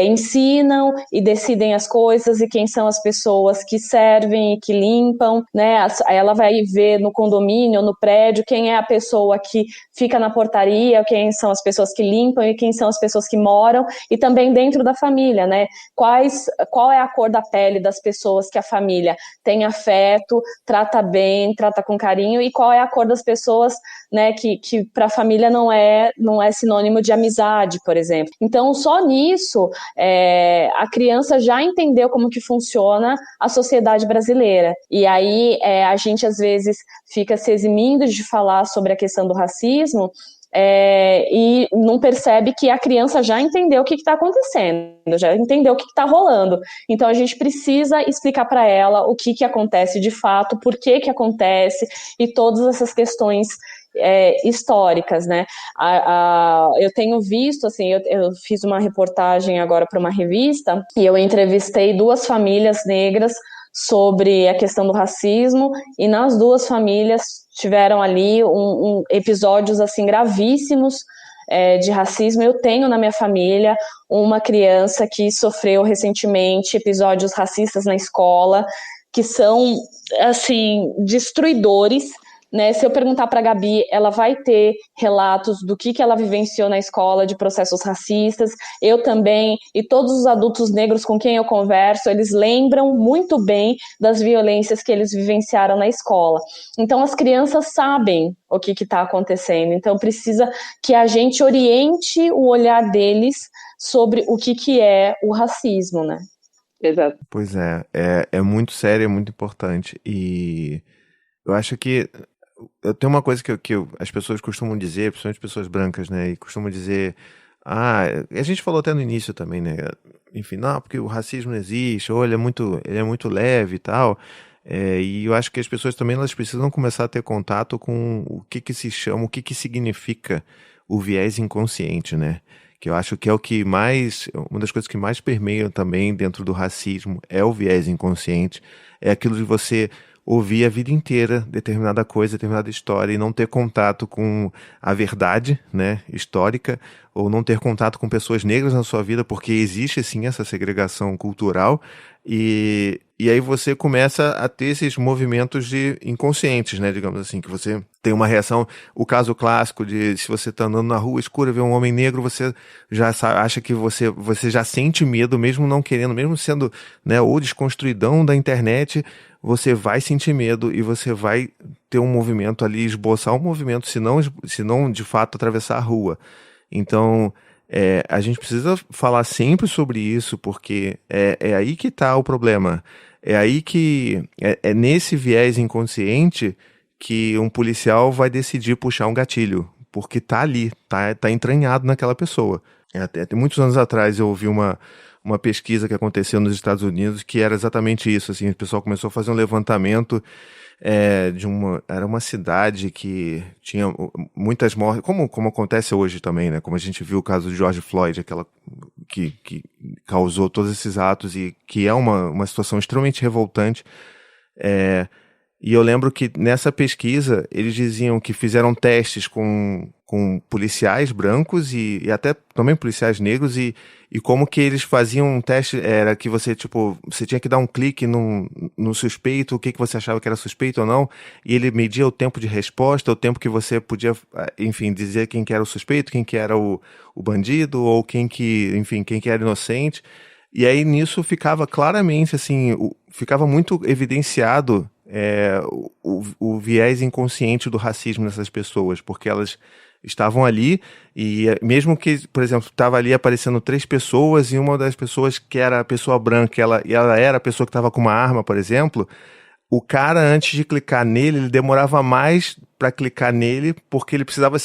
ensinam e decidem as coisas e quem são as pessoas que servem e que limpam, né? Ela vai ver no condomínio, no prédio, quem é a pessoa que fica na portaria, quem são as pessoas que limpam e quem são as pessoas que moram, e também dentro da família, né? Qual é a cor da pele das pessoas que a família tem afeto, trata bem, trata com carinho, e qual é a cor das pessoas, né, que para a família não é sinônimo de amizade, por exemplo. Então, só nisso, a criança já entendeu como que funciona a sociedade brasileira. E aí, a gente, às vezes, fica se eximindo de falar sobre a questão do racismo, e não percebe que a criança já entendeu o que está acontecendo, já entendeu o que está rolando. Então a gente precisa explicar para ela o que acontece de fato, por que acontece, e todas essas questões históricas, né? Eu tenho visto, assim, eu fiz uma reportagem agora para uma revista e eu entrevistei 2 famílias negras sobre a questão do racismo, e nas 2 famílias tiveram ali episódios assim gravíssimos de racismo. Eu tenho na minha família uma criança que sofreu recentemente episódios racistas na escola, que são assim destruidores, né? Se eu perguntar para a Gabi, ela vai ter relatos do que ela vivenciou na escola de processos racistas. Eu também, e todos os adultos negros com quem eu converso, eles lembram muito bem das violências que eles vivenciaram na escola. Então, as crianças sabem o que está acontecendo. Então, precisa que a gente oriente o olhar deles sobre o que é o racismo, né? Exato. Pois é muito sério, é muito importante. E eu acho que eu tenho uma coisa as pessoas costumam dizer, principalmente pessoas brancas, né? E costumam dizer, a gente falou até no início também, né? Enfim, não, porque o racismo não existe, ou ele é muito leve e tal. E eu acho que as pessoas também elas precisam começar a ter contato com o que se chama, o que significa o viés inconsciente, né? Que eu acho que é uma das coisas que mais permeiam também dentro do racismo é o viés inconsciente, é aquilo de você ouvir a vida inteira determinada coisa, determinada história e não ter contato com a verdade, né, histórica, ou não ter contato com pessoas negras na sua vida, porque existe sim essa segregação cultural e aí você começa a ter esses movimentos de inconscientes, né, digamos assim, que você tem uma reação, o caso clássico de se você está andando na rua escura, vê um homem negro, você já acha que você já sente medo, mesmo não querendo, mesmo sendo, né, o desconstruidão da internet, você vai sentir medo e você vai ter um movimento ali, esboçar um movimento, se não de fato atravessar a rua. Então, a gente precisa falar sempre sobre isso, porque é aí que está o problema. É aí que é nesse viés inconsciente que um policial vai decidir puxar um gatilho, porque tá ali, tá entranhado naquela pessoa. Até muitos anos atrás eu ouvi uma pesquisa que aconteceu nos Estados Unidos que era exatamente isso, assim, o pessoal começou a fazer um levantamento era uma cidade que tinha muitas mortes, como acontece hoje também, né? Como a gente viu o caso de George Floyd, aquela que causou todos esses atos e que é uma situação extremamente revoltante. E eu lembro que nessa pesquisa eles diziam que fizeram testes com policiais brancos e até também policiais negros e como que eles faziam um teste era que você tinha que dar um clique no suspeito, o que você achava que era suspeito ou não, e ele media o tempo de resposta, o tempo que você podia, enfim, dizer quem que era o suspeito, quem que era o bandido ou quem que era inocente. E aí nisso ficava claramente assim, ficava muito evidenciado o viés inconsciente do racismo nessas pessoas, porque elas estavam ali e mesmo que, por exemplo, estava ali aparecendo 3 pessoas e uma das pessoas que era a pessoa branca, ela era a pessoa que estava com uma arma, por exemplo, o cara antes de clicar nele, ele demorava mais para clicar nele porque ele precisava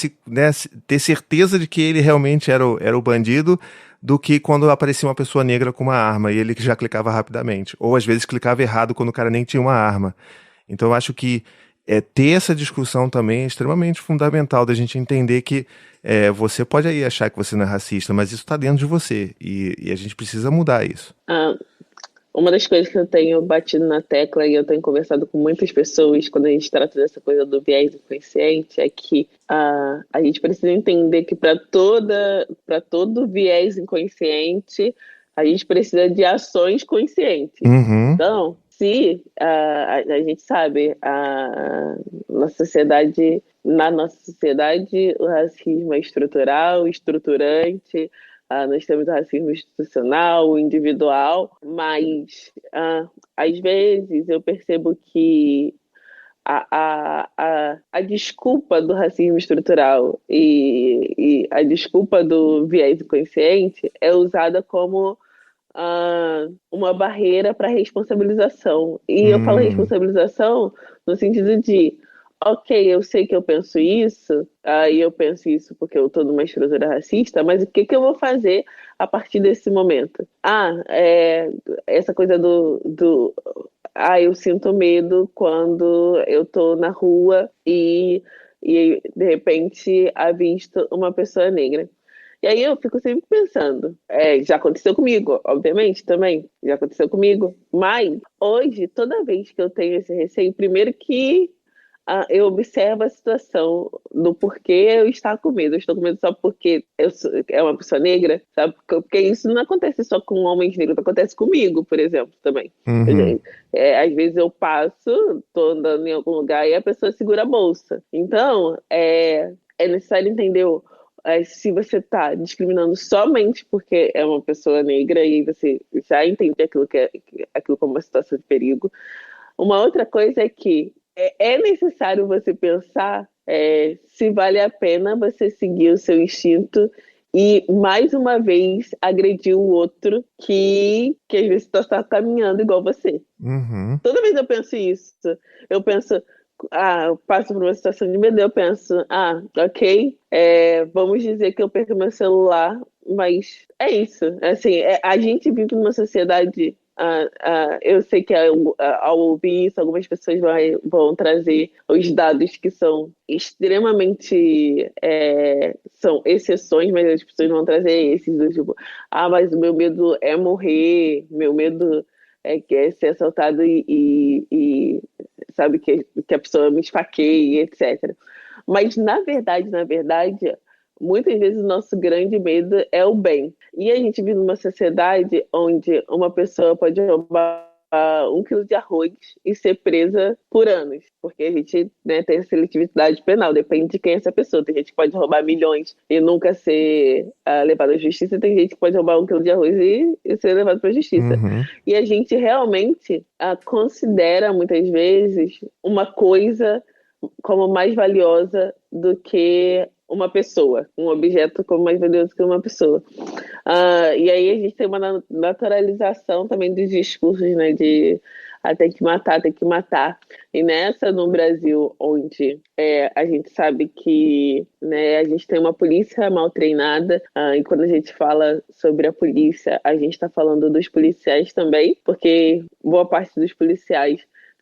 ter certeza de que ele realmente era o bandido do que quando aparecia uma pessoa negra com uma arma e ele já clicava rapidamente. Ou às vezes clicava errado quando o cara nem tinha uma arma. Então eu acho que ter essa discussão também é extremamente fundamental da gente entender que você pode aí achar que você não é racista, mas isso está dentro de você e a gente precisa mudar isso. Uma das coisas que eu tenho batido na tecla e eu tenho conversado com muitas pessoas quando a gente trata dessa coisa do viés inconsciente é que a gente precisa entender que para todo viés inconsciente a gente precisa de ações conscientes. Uhum. Então, se a gente sabe na nossa sociedade o racismo é estrutural, estruturante. Nós temos o racismo institucional, o individual, mas às vezes eu percebo que a desculpa do racismo estrutural e a desculpa do viés inconsciente é usada como uma barreira para responsabilização. E eu falo responsabilização no sentido de ok, eu sei que eu penso isso, e eu penso isso porque eu estou numa estrutura racista, mas o que eu vou fazer a partir desse momento? Essa coisa eu sinto medo quando eu estou na rua e de repente avisto uma pessoa negra. E aí eu fico sempre pensando, já aconteceu comigo, obviamente, também, já aconteceu comigo, mas hoje, toda vez que eu tenho esse receio, primeiro que eu observo a situação do porquê eu estou com medo. Eu estou com medo só porque é uma pessoa negra, sabe? Porque isso não acontece só com homens negros, acontece comigo, por exemplo, também. Uhum. Às vezes eu passo, estou andando em algum lugar e a pessoa segura a bolsa. Então, é necessário entender se você está discriminando somente porque é uma pessoa negra e você já entende aquilo como uma situação de perigo. Uma outra coisa é que é necessário você pensar se vale a pena você seguir o seu instinto e, mais uma vez, agredir o outro que às vezes está caminhando igual você. Uhum. Toda vez eu penso isso. Eu penso, eu passo por uma situação de medo, eu penso, ok, vamos dizer que eu perco meu celular, mas é isso. Assim, a gente vive numa sociedade. Eu sei que ao ouvir isso, algumas pessoas vão trazer os dados que são extremamente são exceções, mas as pessoas vão trazer esses do tipo, mas o meu medo é morrer, meu medo é ser assaltado e sabe que a pessoa me esfaqueie, etc. Mas na verdade, muitas vezes o nosso grande medo é o bem. E a gente vive numa sociedade onde uma pessoa pode roubar 1 quilo de arroz e ser presa por anos, porque a gente, né, tem a seletividade penal, depende de quem é essa pessoa. Tem gente que pode roubar milhões e nunca ser levado à justiça, tem gente que pode roubar 1 quilo de arroz e ser levado para a justiça. Uhum. E a gente realmente considera, muitas vezes, uma coisa como mais valiosa do que uma pessoa, um objeto como mais valioso que uma pessoa. E aí a gente tem uma naturalização também dos discursos, né, de tem que matar, tem que matar. E nessa, no Brasil, onde a gente sabe que, né, a gente tem uma polícia mal treinada, e quando a gente fala sobre a polícia, a gente está falando dos policiais também, porque boa parte dos policiais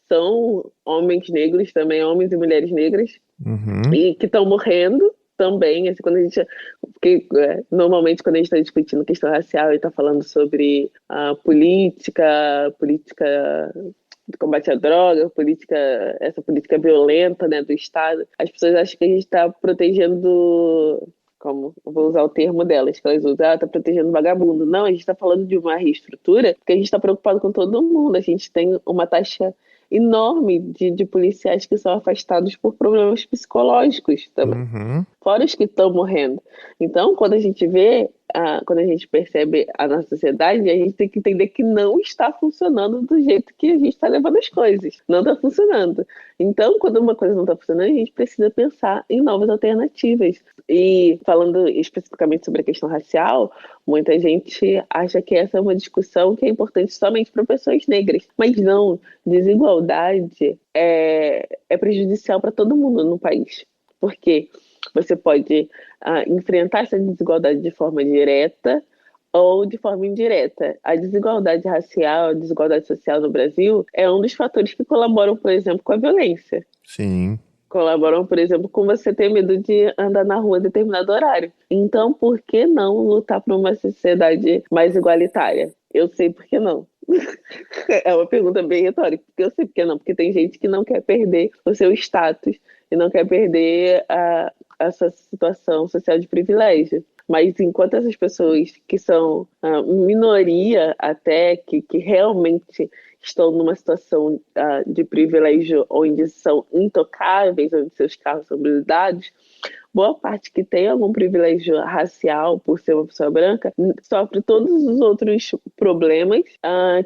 são homens negros também, homens e mulheres negras, Uhum. e que estão morrendo também, assim, porque normalmente quando a gente está discutindo questão racial e está falando sobre política de combate à droga, essa política violenta, né, do Estado, as pessoas acham que a gente está protegendo, como eu vou usar o termo delas, que elas usam, tá protegendo o vagabundo. Não, a gente está falando de uma reestrutura porque a gente está preocupado com todo mundo. A gente tem uma taxa enorme de policiais que são afastados por problemas psicológicos também, Uhum. fora os que estão morrendo. Então, quando a gente quando a gente percebe a nossa sociedade, a gente tem que entender que não está funcionando do jeito que a gente está levando as coisas. Não está funcionando. Então, quando uma coisa não está funcionando, a gente precisa pensar em novas alternativas. E falando especificamente sobre a questão racial, muita gente acha que essa é uma discussão que é importante somente para pessoas negras. Mas não, desigualdade é prejudicial para todo mundo no país. Por quê? Você pode enfrentar essa desigualdade de forma direta ou de forma indireta. A desigualdade racial, a desigualdade social no Brasil é um dos fatores que colaboram, por exemplo, com a violência. Sim. Colaboram, por exemplo, com você ter medo de andar na rua em determinado horário. Então, por que não lutar por uma sociedade mais igualitária? Eu sei por que não. É uma pergunta bem retórica, porque eu sei por que não. Porque tem gente que não quer perder o seu status e não quer perder a sua situação social de privilégio. Mas enquanto essas pessoas que são minoria até, que realmente estão numa situação de privilégio onde são intocáveis, onde seus carros são blindados, boa parte que tem algum privilégio racial por ser uma pessoa branca sofre todos os outros problemas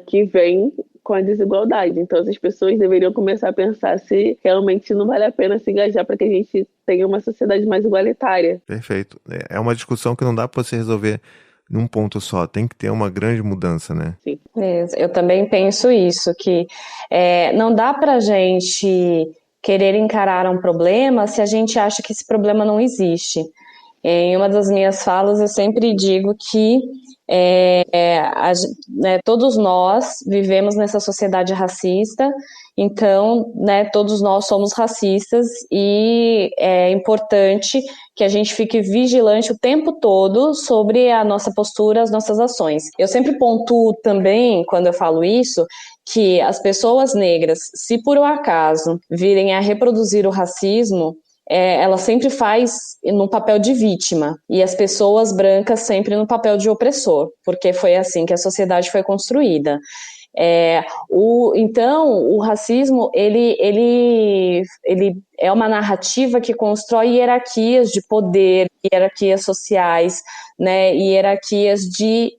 que vêm com a desigualdade. Então, as pessoas deveriam começar a pensar se realmente não vale a pena se engajar para que a gente tenha uma sociedade mais igualitária. Perfeito. É uma discussão que não dá para você resolver num ponto só. Tem que ter uma grande mudança, né? Sim. Eu também penso isso, que não dá para a gente querer encarar um problema se a gente acha que esse problema não existe. Em uma das minhas falas, eu sempre digo que Né, todos nós vivemos nessa sociedade racista, então, né, todos nós somos racistas e é importante que a gente fique vigilante o tempo todo sobre a nossa postura, as nossas ações. Eu sempre pontuo também, quando eu falo isso, que as pessoas negras, se por um acaso virem a reproduzir o racismo, ela sempre faz no papel de vítima e as pessoas brancas sempre no papel de opressor, porque foi assim que a sociedade foi construída. Então, o racismo, ele é uma narrativa que constrói hierarquias de poder, hierarquias sociais, né, hierarquias de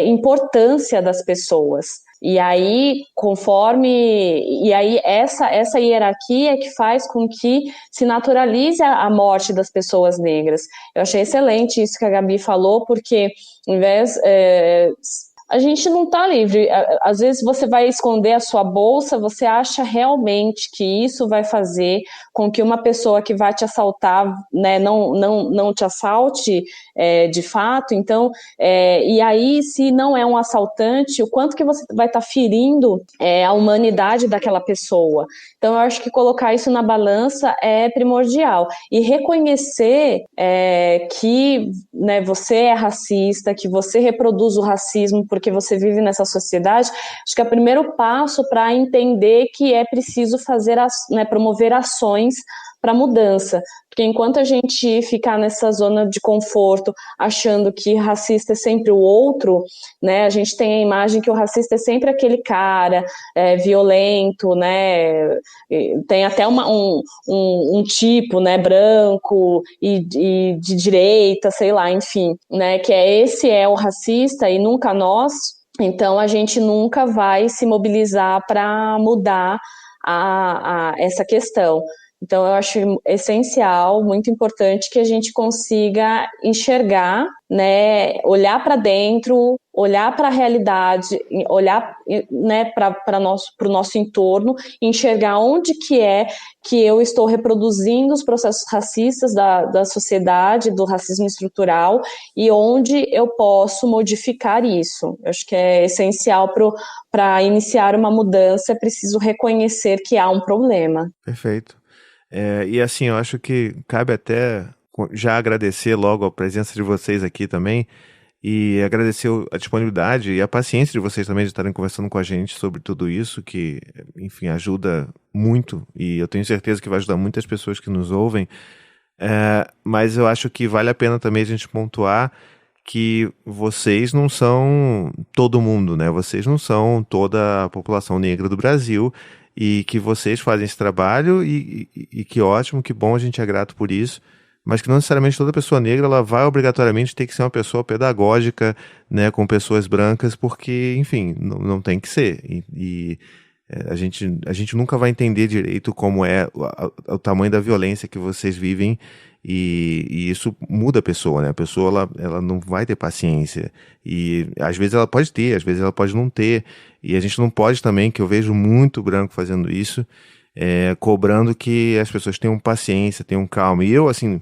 importância das pessoas. E aí, essa hierarquia que faz com que se naturalize a morte das pessoas negras. Eu achei excelente isso que a Gabi falou, porque em vez a gente não está livre. Às vezes você vai esconder a sua bolsa, você acha realmente que isso vai fazer com que uma pessoa que vai te assaltar, né, não te assalte de fato. Então, e aí, se não é um assaltante, o quanto que você vai estar ferindo a humanidade daquela pessoa. Então, eu acho que colocar isso na balança é primordial. E reconhecer que, né, você é racista, que você reproduz o racismo porque você vive nessa sociedade, acho que é o primeiro passo para entender que é preciso promover ações para mudança. Porque enquanto a gente ficar nessa zona de conforto, achando que racista é sempre o outro, né, a gente tem a imagem que o racista é sempre aquele cara violento, né, tem até um tipo, né, branco e de direita, sei lá, enfim, né, que esse é o racista e nunca nós. Então a gente nunca vai se mobilizar para mudar essa questão. Então, eu acho essencial, muito importante, que a gente consiga enxergar, né, olhar para dentro, olhar para a realidade, olhar, né, para o nosso entorno, enxergar onde que eu estou reproduzindo os processos racistas da sociedade, do racismo estrutural, e onde eu posso modificar isso. Eu acho que é essencial para iniciar uma mudança, é preciso reconhecer que há um problema. Perfeito. E assim, eu acho que cabe até já agradecer logo a presença de vocês aqui também e agradecer a disponibilidade e a paciência de vocês também de estarem conversando com a gente sobre tudo isso, que, enfim, ajuda muito e eu tenho certeza que vai ajudar muitas pessoas que nos ouvem, mas eu acho que vale a pena também a gente pontuar que vocês não são todo mundo, né? Vocês não são toda a população negra do Brasil e que vocês fazem esse trabalho e que ótimo, que bom, a gente é grato por isso, mas que não necessariamente toda pessoa negra ela vai obrigatoriamente ter que ser uma pessoa pedagógica, né, com pessoas brancas, porque, enfim, não tem que ser. A gente nunca vai entender direito como é o tamanho da violência que vocês vivem e isso muda a pessoa, né? A pessoa ela não vai ter paciência e às vezes ela pode ter, às vezes ela pode não ter e a gente não pode também, que eu vejo muito branco fazendo isso, cobrando que as pessoas tenham paciência, tenham calma. E eu, assim,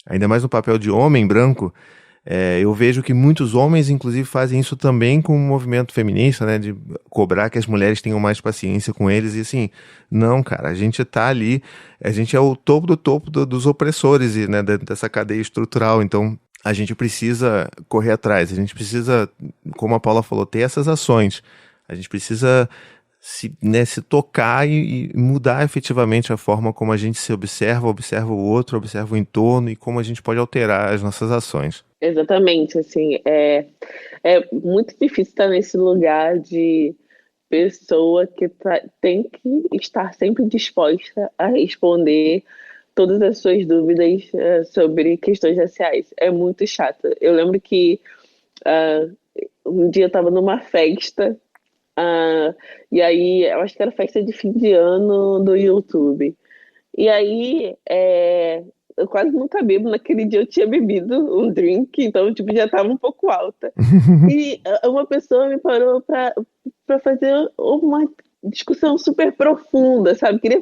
ainda mais no papel de homem branco, eu vejo que muitos homens, inclusive, fazem isso também com o movimento feminista, né, de cobrar que as mulheres tenham mais paciência com eles, e assim, não, cara, a gente tá ali, a gente é o topo do topo dos opressores, né, dessa cadeia estrutural, então a gente precisa correr atrás, a gente precisa, como a Paula falou, ter essas ações, a gente precisa se tocar e mudar efetivamente a forma como a gente se observa o outro, observa o entorno e como a gente pode alterar as nossas ações. Exatamente, assim, é muito difícil estar nesse lugar de pessoa que tem que estar sempre disposta a responder todas as suas dúvidas sobre questões raciais. É muito chato. Eu lembro que um dia eu estava numa festa, e aí eu acho que era festa de fim de ano do YouTube. E aí eu quase nunca bebo. Naquele dia eu tinha bebido um drink, então tipo, já estava um pouco alta. E uma pessoa me parou para fazer uma discussão super profunda, sabe? Queria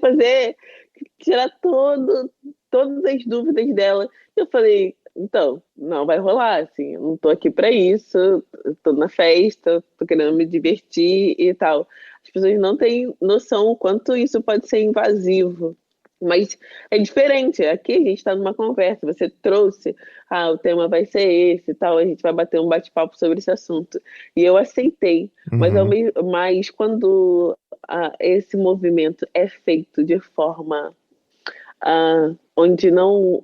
tirar todas as dúvidas dela. Eu falei, Então, não vai rolar, assim, eu não tô aqui pra isso, eu tô na festa, tô querendo me divertir e tal. As pessoas não têm noção o quanto isso pode ser invasivo. Mas é diferente, aqui a gente está numa conversa, você trouxe, o tema vai ser esse e tal, a gente vai bater um bate-papo sobre esse assunto. E eu aceitei, Uhum. mas quando esse movimento é feito de forma onde não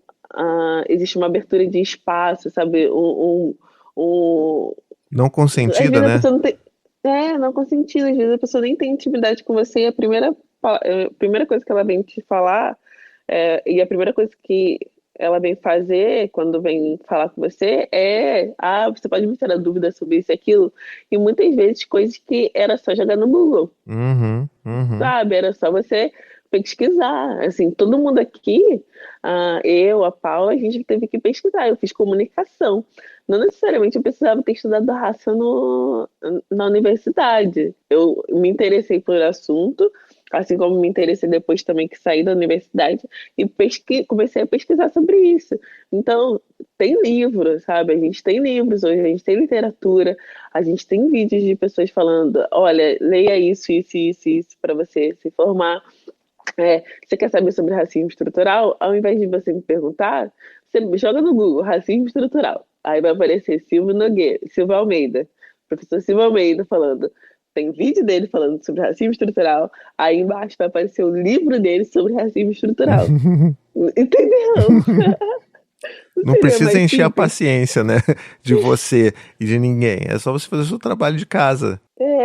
existe uma abertura de espaço, sabe? Um- Não Às consentida, vezes a né? pessoa não tem. Não com sentido, às vezes a pessoa nem tem intimidade com você e a primeira coisa que ela vem te falar, e a primeira coisa que ela vem fazer quando vem falar com você você pode me tirar dúvida sobre isso e aquilo, e muitas vezes coisas que era só jogar no Google. Uhum, uhum. Sabe, era só você pesquisar. Assim, todo mundo aqui, eu, a Paula, a gente teve que pesquisar. Eu fiz comunicação. Não necessariamente eu precisava ter estudado raça na universidade. Eu me interessei por assunto, assim como me interessei depois também que saí da universidade e comecei a pesquisar sobre isso. Então, tem livros, sabe? A gente tem livros hoje, a gente tem literatura. A gente tem vídeos de pessoas falando, olha, leia isso para você se informar. Você quer saber sobre racismo estrutural? Ao invés de você me perguntar, você joga no Google racismo estrutural. Aí vai aparecer Silva Almeida, professor Silva Almeida falando. Tem vídeo dele falando sobre racismo estrutural. Aí embaixo vai aparecer o livro dele sobre racismo estrutural. Entendeu? Não Não seria precisa mais encher a simples? paciência, né? De você e de ninguém. É só você fazer o seu trabalho de casa.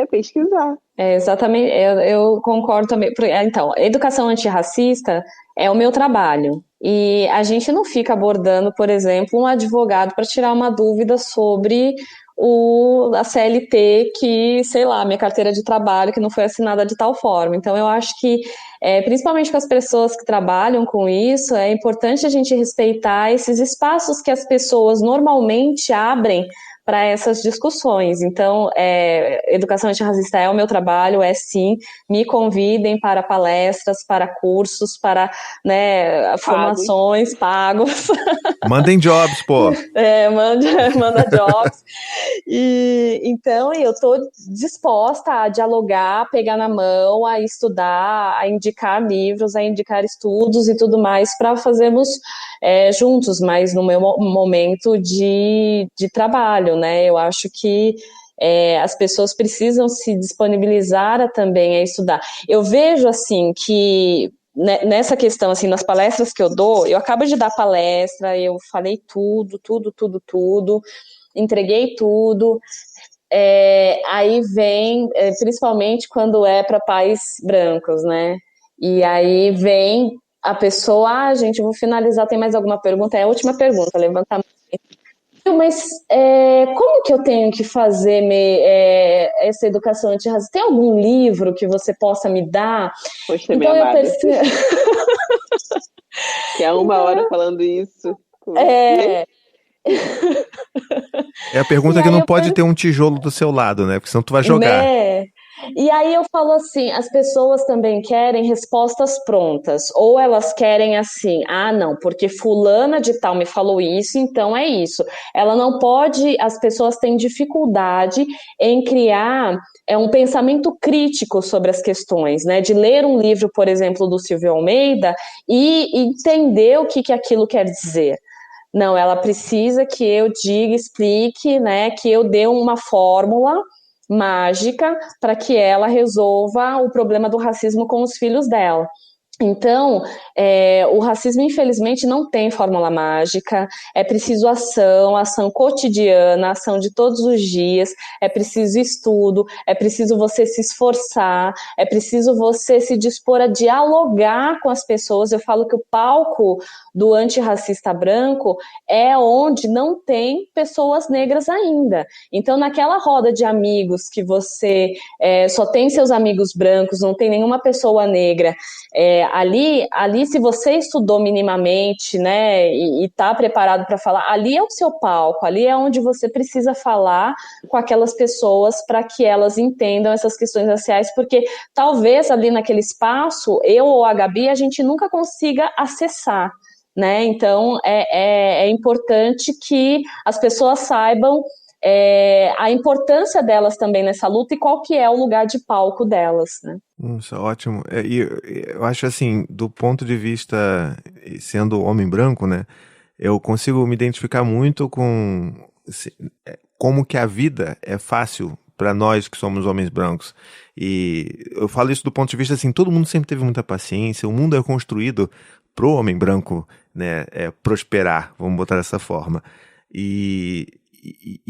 Pesquisar. Exatamente, eu concordo também. Então, educação antirracista é o meu trabalho. E a gente não fica abordando, por exemplo, um advogado para tirar uma dúvida sobre a CLT que, sei lá, minha carteira de trabalho que não foi assinada de tal forma. Então, eu acho que, principalmente com as pessoas que trabalham com isso, é importante a gente respeitar esses espaços que as pessoas normalmente abrem para essas discussões. Então, educação antirracista é o meu trabalho, é sim. Me convidem para palestras, para cursos, para, né, Pagos. formações pagos. Mandem jobs, pô. Manda jobs. E então eu estou disposta a dialogar, a pegar na mão, a estudar, a indicar livros, a indicar estudos e tudo mais para fazermos juntos, mas no meu momento de trabalho, né? Eu acho que as pessoas precisam se disponibilizar também a estudar. Eu vejo assim que nessa questão, assim, nas palestras que eu dou, eu acabo de dar palestra, eu falei tudo, entreguei tudo. Aí vem, principalmente quando é para pais brancos, né? E aí vem a pessoa, gente, eu vou finalizar, tem mais alguma pergunta? É a última pergunta, levantar. Mas como que eu tenho que fazer essa educação antirracista? Tem algum livro que você possa me dar? Poxa, minha Então eu amada. percebo. Que há uma hora falando isso. É, É a e pergunta que aí não eu pode ter um tijolo do seu lado, né? Porque senão tu vai jogar. né? E aí eu falo assim, as pessoas também querem respostas prontas, ou elas querem assim, não, porque fulana de tal me falou isso, então é isso. Ela não pode, as pessoas têm dificuldade em criar um pensamento crítico sobre as questões, né? De ler um livro, por exemplo, do Silvio Almeida e entender o que aquilo quer dizer. Não, ela precisa que eu diga, explique, né, que eu dê uma fórmula mágica para que ela resolva o problema do racismo com os filhos dela. Então, o racismo, infelizmente, não tem fórmula mágica, é preciso ação cotidiana, ação de todos os dias, é preciso estudo, é preciso você se esforçar, é preciso você se dispor a dialogar com as pessoas. Eu falo que o palco do antirracista branco é onde não tem pessoas negras ainda. Então, naquela roda de amigos que você só tem seus amigos brancos, não tem nenhuma pessoa negra, ali, se você estudou minimamente, né, e está preparado para falar, ali é o seu palco, ali é onde você precisa falar com aquelas pessoas para que elas entendam essas questões raciais, porque talvez ali naquele espaço, eu ou a Gabi, a gente nunca consiga acessar, né? Então é importante que as pessoas saibam a importância delas também nessa luta e qual que é o lugar de palco delas, né? Isso é ótimo. E eu acho assim, do ponto de vista, sendo homem branco, né? Eu consigo me identificar muito com como que a vida é fácil para nós que somos homens brancos. E eu falo isso do ponto de vista assim, todo mundo sempre teve muita paciência, o mundo é construído pro homem branco, né, prosperar, vamos botar dessa forma. E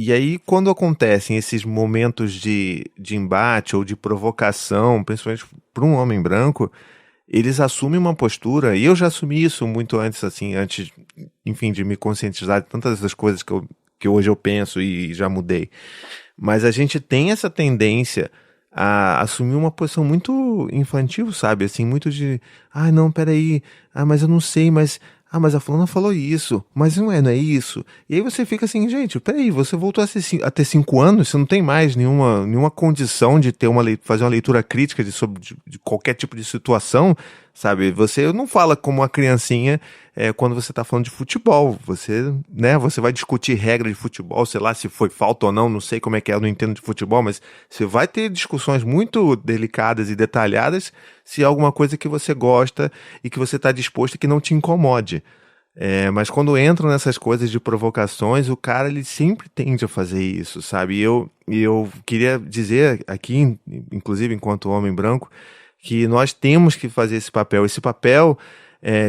aí, quando acontecem esses momentos de embate ou de provocação, principalmente para um homem branco, eles assumem uma postura, e eu já assumi isso muito antes, assim, antes, enfim, de me conscientizar de tantas das coisas que hoje eu penso e já mudei. Mas a gente tem essa tendência a assumir uma posição muito infantil, sabe? Assim, muito de, não, peraí, mas eu não sei, mas a fulana falou isso, mas não é isso. E aí você fica assim, gente, peraí, você voltou a ter 5 anos, você não tem mais nenhuma condição de ter fazer uma leitura crítica de qualquer tipo de situação, sabe? Você não fala como uma criancinha quando você tá falando de futebol. Você vai discutir regra de futebol, sei lá, se foi falta ou não sei como é que é, eu não entendo de futebol, mas você vai ter discussões muito delicadas e detalhadas se é alguma coisa que você gosta e que você está disposto e que não te incomode. Mas quando entram nessas coisas de provocações, o cara ele sempre tende a fazer isso, sabe? E eu queria dizer aqui, inclusive enquanto homem branco, que nós temos que fazer esse papel. Esse papel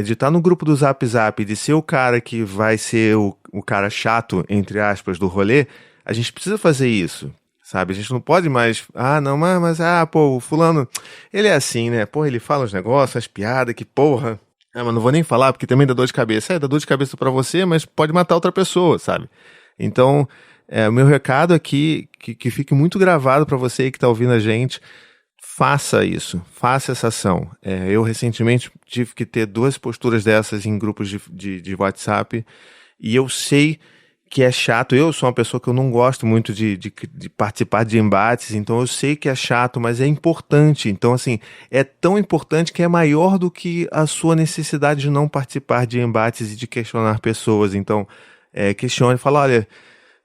de estar no grupo do Zap Zap, de ser o cara que vai ser o cara chato, entre aspas, do rolê, a gente precisa fazer isso. Sabe, a gente não pode mais, o fulano, ele é assim, né, ele fala os negócios, as piadas, que porra, mas não vou nem falar, porque também dá dor de cabeça, dá dor de cabeça pra você, mas pode matar outra pessoa, sabe, então, o meu recado aqui, que fique muito gravado pra você aí que tá ouvindo a gente, faça isso, faça essa ação, eu recentemente tive que ter 2 posturas dessas em grupos de WhatsApp, e eu sei que é chato, eu sou uma pessoa que eu não gosto muito de participar de embates, então eu sei que é chato, mas é importante, então assim, é tão importante que é maior do que a sua necessidade de não participar de embates e de questionar pessoas, então questione, fala, olha,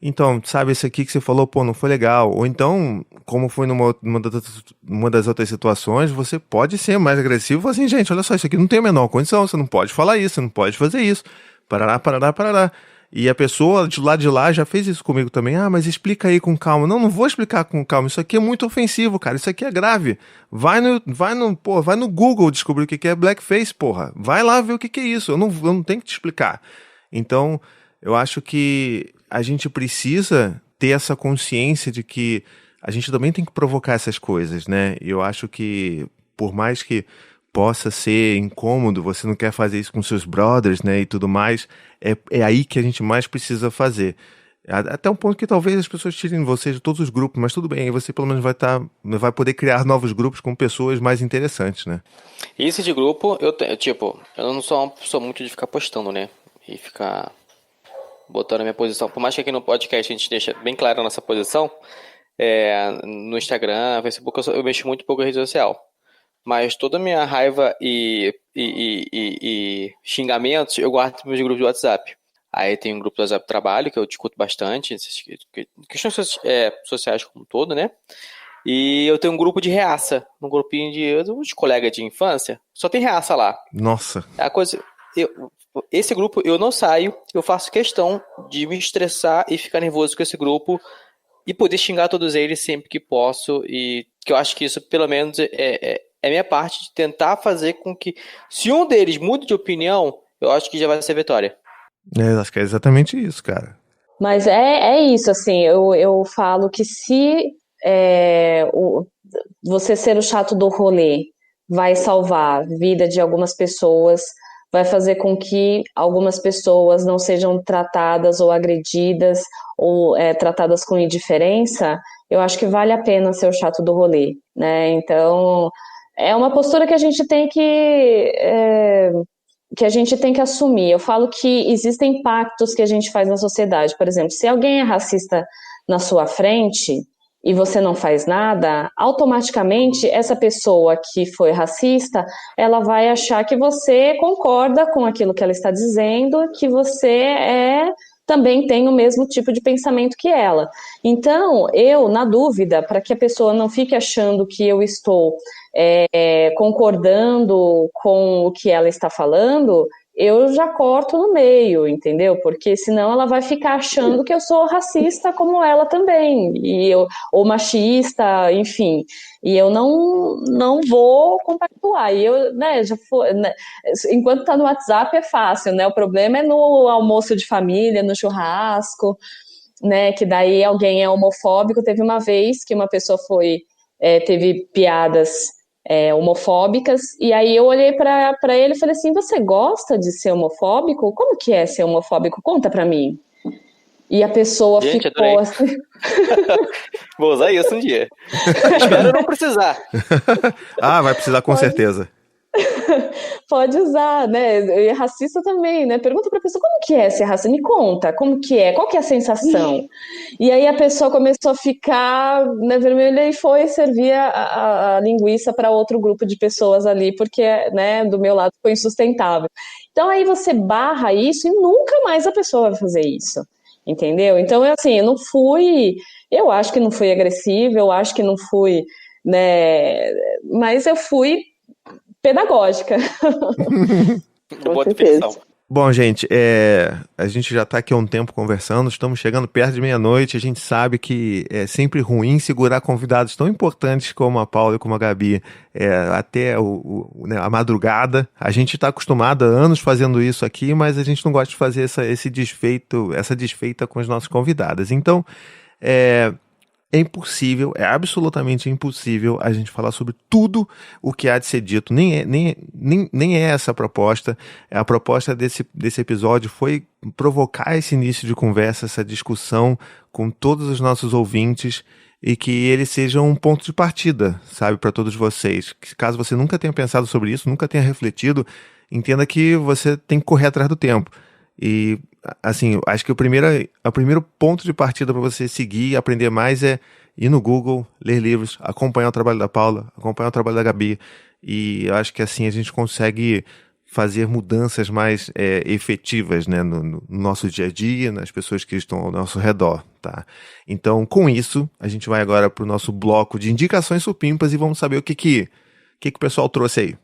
então, sabe, isso aqui que você falou, não foi legal, ou então, como foi numa das outras situações, você pode ser mais agressivo, falar assim, gente, olha só, isso aqui não tem a menor condição, você não pode falar isso, você não pode fazer isso, parará. E a pessoa de lá já fez isso comigo também. Mas explica aí com calma. Não vou explicar com calma. Isso aqui é muito ofensivo, cara. Isso aqui é grave. Vai no Google descobrir o que é blackface, porra. Vai lá ver o que é isso. Eu não tenho que te explicar. Então, eu acho que a gente precisa ter essa consciência de que a gente também tem que provocar essas coisas, né? E eu acho que, por mais que possa ser incômodo, você não quer fazer isso com seus brothers, né, e tudo mais, é aí que a gente mais precisa fazer. Até um ponto que talvez as pessoas tirem você de todos os grupos, mas tudo bem, aí você pelo menos vai poder criar novos grupos com pessoas mais interessantes, né? Esse de grupo, eu não sou uma pessoa muito de ficar postando, né, e ficar botando a minha posição, por mais que aqui no podcast a gente deixe bem clara a nossa posição, no Instagram, Facebook, eu mexo muito pouco em rede social. Mas toda a minha raiva e xingamentos eu guardo nos meus grupos de WhatsApp. Aí tem um grupo do WhatsApp Trabalho, que eu discuto bastante, questões sociais como um todo, né? E eu tenho um grupo de reaça, um grupinho de colegas de infância, só tem reaça lá. Nossa. Esse grupo eu não saio, eu faço questão de me estressar e ficar nervoso com esse grupo e poder xingar todos eles sempre que posso, e que eu acho que isso pelo menos é minha parte de tentar fazer com que, se um deles mude de opinião, eu acho que já vai ser vitória. Acho que é exatamente isso, cara. Mas é isso, assim, eu falo que se você ser o chato do rolê vai salvar a vida de algumas pessoas, vai fazer com que algumas pessoas não sejam tratadas ou agredidas ou tratadas com indiferença, eu acho que vale a pena ser o chato do rolê, né? Então, é uma postura que a gente tem que assumir. Eu falo que existem pactos que a gente faz na sociedade. Por exemplo, se alguém é racista na sua frente, e você não faz nada, automaticamente essa pessoa que foi racista, ela vai achar que você concorda com aquilo que ela está dizendo, que você também tem o mesmo tipo de pensamento que ela. Então, eu, na dúvida, para que a pessoa não fique achando que eu estou concordando com o que ela está falando, eu já corto no meio, entendeu? Porque senão ela vai ficar achando que eu sou racista como ela também, ou machista, enfim. E eu não vou compactuar. E eu, enquanto tá no WhatsApp é fácil, né? O problema é no almoço de família, no churrasco, né? Que daí alguém é homofóbico. Teve uma vez que uma pessoa teve piadas homofóbicas, e aí eu olhei para ele e falei assim, você gosta de ser homofóbico? Como que é ser homofóbico? Conta para mim. E a pessoa ficou assim... Vou usar isso um dia. Espero não precisar. Vai precisar com certeza. Pode usar, né? E racista também, né? Pergunta pra pessoa, como que é ser racista? Me conta, como que é? Qual que é a sensação? E aí a pessoa começou a ficar, né, vermelha e foi servir a linguiça para outro grupo de pessoas ali, porque, né, do meu lado foi insustentável. Então aí você barra isso e nunca mais a pessoa vai fazer isso, entendeu? Então, assim, eu acho que não fui agressiva, eu acho que não fui, né, mas eu fui pedagógica. Boa definição. Bom, gente, a gente já está aqui há um tempo conversando, estamos chegando perto de meia-noite, a gente sabe que é sempre ruim segurar convidados tão importantes como a Paula e como a Gabi até a madrugada. A gente está acostumado há anos fazendo isso aqui, mas a gente não gosta de fazer essa desfeita com as nossas convidadas. Então, é impossível, é absolutamente impossível a gente falar sobre tudo o que há de ser dito. Nem é essa a proposta. A proposta desse episódio foi provocar esse início de conversa, essa discussão com todos os nossos ouvintes e que ele seja um ponto de partida, sabe, para todos vocês. Caso você nunca tenha pensado sobre isso, nunca tenha refletido, entenda que você tem que correr atrás do tempo. E, assim, acho que o primeiro ponto de partida para você seguir e aprender mais é ir no Google, ler livros, acompanhar o trabalho da Paula, acompanhar o trabalho da Gabi. E eu acho que assim a gente consegue fazer mudanças mais efetivas, né, no nosso dia a dia, nas pessoas que estão ao nosso redor, tá? Então, com isso, a gente vai agora para o nosso bloco de indicações supimpas e vamos saber o que o pessoal trouxe aí.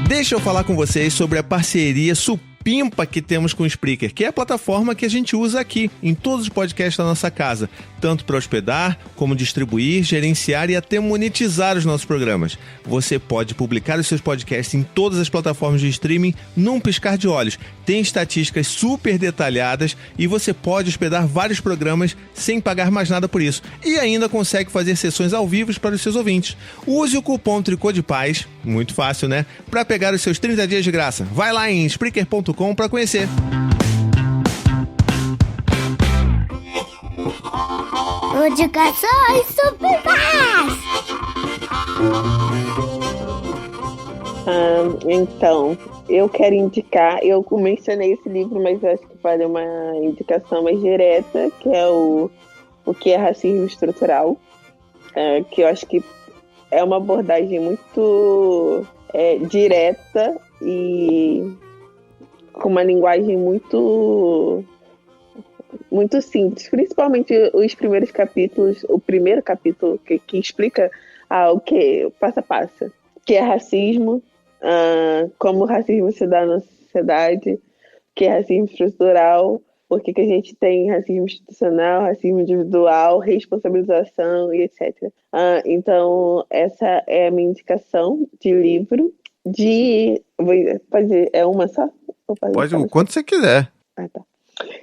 Deixa eu falar com vocês sobre a parceria supimpa que temos com o Spreaker, que é a plataforma que a gente usa aqui em todos os podcasts da nossa casa, tanto para hospedar, como distribuir, gerenciar e até monetizar os nossos programas. Você pode publicar os seus podcasts em todas as plataformas de streaming num piscar de olhos. Tem estatísticas super detalhadas e você pode hospedar vários programas sem pagar mais nada por isso. E ainda consegue fazer sessões ao vivo para os seus ouvintes. Use o cupom Tricô de Paz, muito fácil, né? Para pegar os seus 30 dias de graça. Vai lá em Spreaker.com para conhecer. Indicações supimpas! Então, eu quero indicar, eu mencionei esse livro, mas eu acho que vale uma indicação mais direta, que é o que é racismo estrutural, que eu acho que é uma abordagem muito direta e com uma linguagem muito simples, principalmente os primeiros capítulos, o primeiro capítulo que explica o que, passo a passo, que é racismo, como o racismo se dá na sociedade, que é racismo estrutural, por que a gente tem racismo institucional, racismo individual, responsabilização e etc. Então, essa é a minha indicação de livro. É uma só? Pode, o quanto você quiser. Tá.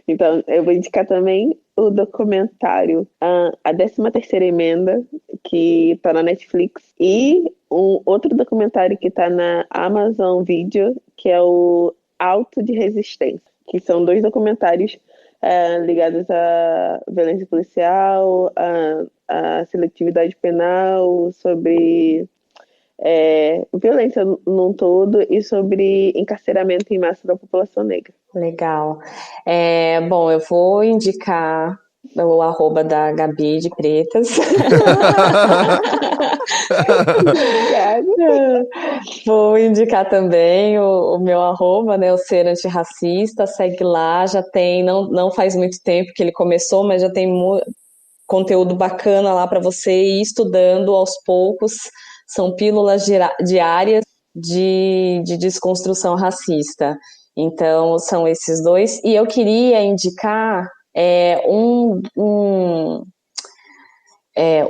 Então, eu vou indicar também o documentário A 13ª Emenda, que está na Netflix, e um outro documentário que está na Amazon Video, que é o Auto de Resistência, que são 2 documentários ligados à violência policial, à seletividade penal, sobre violência num todo e sobre encarceramento em massa da população negra. Legal. Bom, eu vou indicar o arroba da Gabi de Pretas. Obrigada. Vou indicar também o meu arroba, né, o Ser Antirracista. Segue lá, já tem, não faz muito tempo que ele começou, mas já tem conteúdo bacana lá para você ir estudando aos poucos. São pílulas diárias de desconstrução racista. Então, são esses dois. E eu queria indicar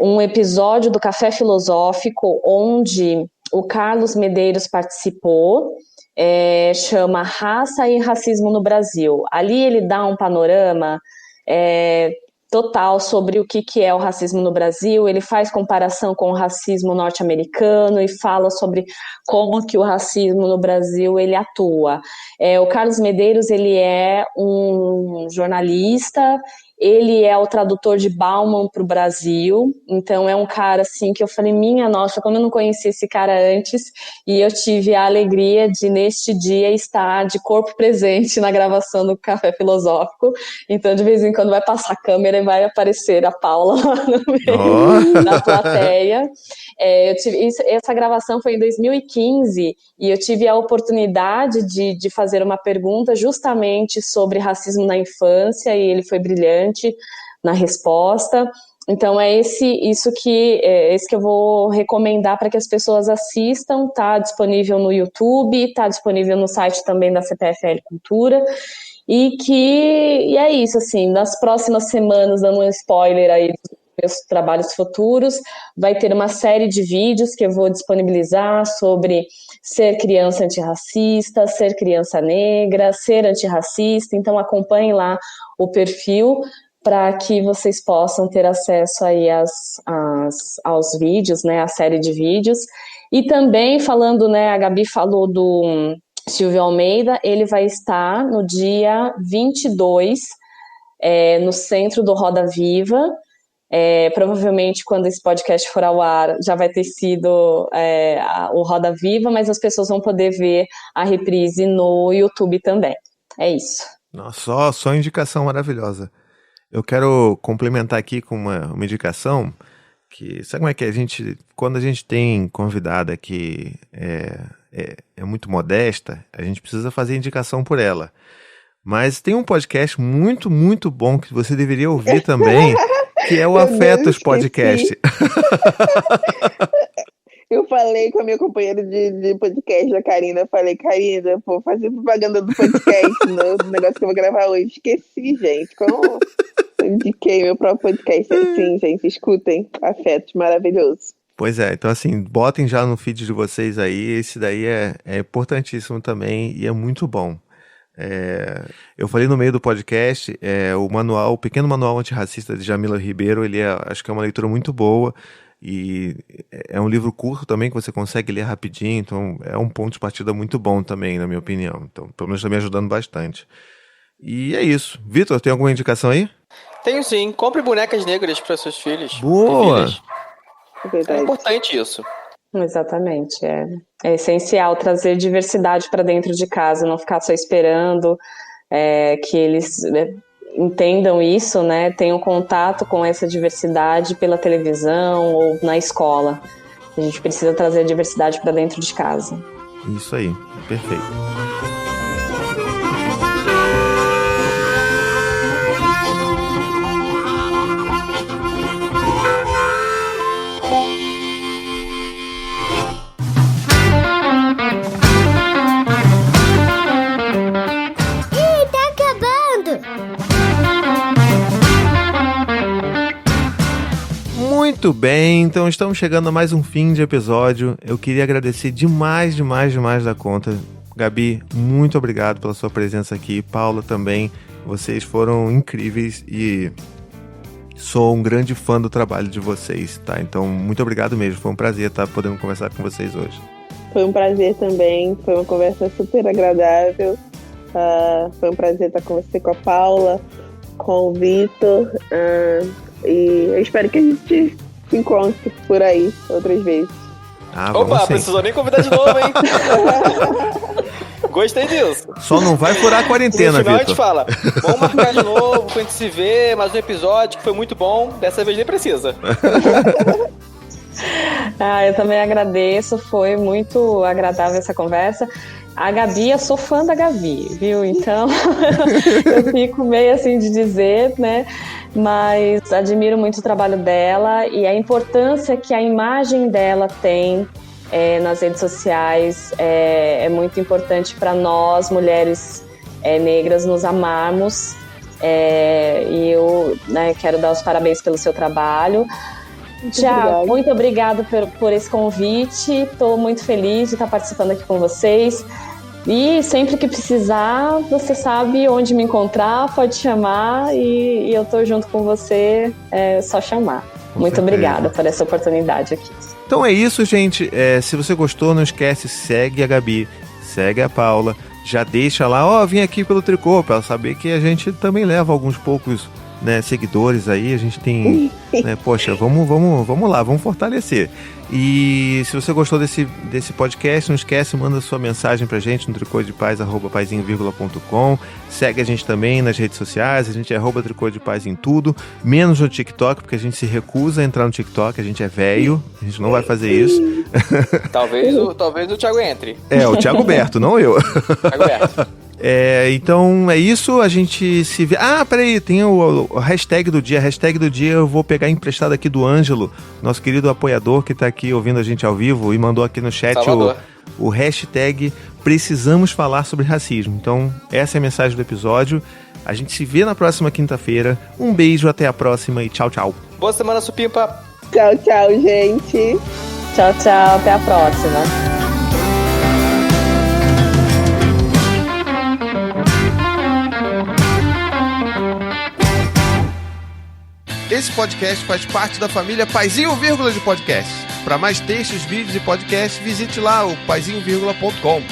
um episódio do Café Filosófico, onde o Carlos Medeiros participou, chama Raça e Racismo no Brasil. Ali ele dá um panorama total sobre o que é o racismo no Brasil. Ele faz comparação com o racismo norte-americano e fala sobre como que o racismo no Brasil ele atua. O Carlos Medeiros, ele é um jornalista, ele é o tradutor de Bauman para o Brasil, então é um cara assim que eu falei, minha nossa, como eu não conhecia esse cara antes, e eu tive a alegria de neste dia estar de corpo presente na gravação do Café Filosófico, então de vez em quando vai passar a câmera e vai aparecer a Paula lá no meio da plateia. Essa gravação foi em 2015 e eu tive a oportunidade de fazer uma pergunta justamente sobre racismo na infância e ele foi brilhante na resposta. Então esse que eu vou recomendar para que as pessoas assistam. Está disponível no YouTube, está disponível no site também da CPFL Cultura. E é isso, assim, nas próximas semanas, dando um spoiler aí dos meus trabalhos futuros, vai ter uma série de vídeos que eu vou disponibilizar sobre ser criança antirracista, ser criança negra, ser antirracista. Então acompanhe lá o perfil para que vocês possam ter acesso aí aos vídeos, né, a série de vídeos. E também falando, né, a Gabi falou do Silvio Almeida, ele vai estar no dia 22, no centro do Roda Viva. Provavelmente quando esse podcast for ao ar já vai ter sido o Roda Viva, mas as pessoas vão poder ver a reprise no YouTube também. É isso. Nossa, só indicação maravilhosa. Eu quero complementar aqui com uma indicação que, sabe como é que quando a gente tem convidada que é muito modesta, a gente precisa fazer indicação por ela. Mas tem um podcast muito, muito bom que você deveria ouvir também, que é o Afetos Podcast. Eu falei com a minha companheira de podcast, a Karina, Karina, vou fazer propaganda do podcast no negócio que eu vou gravar hoje. Esqueci, gente, como eu indiquei meu próprio podcast. Sim, gente, escutem, Afetos, maravilhoso. Pois é, então assim, botem já no feed de vocês aí, esse daí é importantíssimo também e é muito bom. Eu falei no meio do podcast, o Pequeno Manual Antirracista de Jamila Ribeiro, acho que é uma leitura muito boa e é um livro curto também que você consegue ler rapidinho, então é um ponto de partida muito bom também, na minha opinião. Então, pelo menos está me ajudando bastante. E é isso. Vitor, tem alguma indicação aí? Tenho sim. Compre bonecas negras para seus filhos. Boa! É importante isso. Exatamente. É essencial trazer diversidade para dentro de casa, não ficar só esperando que eles entendam isso, né? Tenham contato com essa diversidade pela televisão ou na escola. A gente precisa trazer a diversidade para dentro de casa. Isso aí, perfeito. Muito bem, então estamos chegando a mais um fim de episódio. Eu queria agradecer demais da conta. Gabi, muito obrigado pela sua presença aqui. Paula também, vocês foram incríveis e sou um grande fã do trabalho de vocês, tá? Então, muito obrigado mesmo, foi um prazer estar podendo conversar com vocês hoje. Foi um prazer também, foi uma conversa super agradável. Foi um prazer estar com você, com a Paula, com o Vitor. E eu espero que a gente se encontre por aí outras vezes. Opa, precisou nem convidar de novo, hein? Gostei disso. Só não vai furar a quarentena, Vitor. No final a gente fala, vamos marcar de novo, pra gente se ver, mais um episódio que foi muito bom, dessa vez nem precisa. Eu também agradeço, foi muito agradável essa conversa. A Gabi, eu sou fã da Gabi, viu? Então, eu fico meio assim de dizer, né? Mas admiro muito o trabalho dela e a importância que a imagem dela tem nas redes sociais é muito importante para nós, mulheres negras, nos amarmos. E eu quero dar os parabéns pelo seu trabalho. Tiago, muito obrigada por esse convite. Estou muito feliz de estar participando aqui com vocês. E sempre que precisar, você sabe onde me encontrar, pode chamar e eu estou junto com você, é só chamar. Muito obrigada por essa oportunidade aqui. Então é isso, gente. Se você gostou, não esquece, segue a Gabi, segue a Paula. Já deixa lá, vim aqui pelo Tricô, para ela saber que a gente também leva alguns poucos seguidores aí, a gente tem, poxa, vamos lá, vamos fortalecer. E se você gostou desse podcast, não esquece, manda sua mensagem pra gente no tricôdepaz@paizinho.com. Segue a gente também nas redes sociais, a gente é @tricôdepaz em tudo, menos no TikTok, porque a gente se recusa a entrar no TikTok, a gente é velho, a gente não vai fazer isso. Talvez o Thiago entre. O Thiago Berto, não eu. Thiago Berto. Então é isso, a gente se vê. Peraí, tem o hashtag do dia. A hashtag do dia eu vou pegar emprestado aqui do Ângelo, nosso querido apoiador que tá aqui ouvindo a gente ao vivo e mandou aqui no chat o hashtag precisamos falar sobre racismo. Então essa é a mensagem do episódio. A gente se vê na próxima quinta-feira. Um beijo, até a próxima e tchau, tchau. Boa semana, Supimpa. Tchau, tchau, gente. Tchau, tchau, até a próxima. Esse podcast faz parte da família Paizinho Vírgula de Podcasts. Para mais textos, vídeos e podcasts, visite lá o paizinho.com.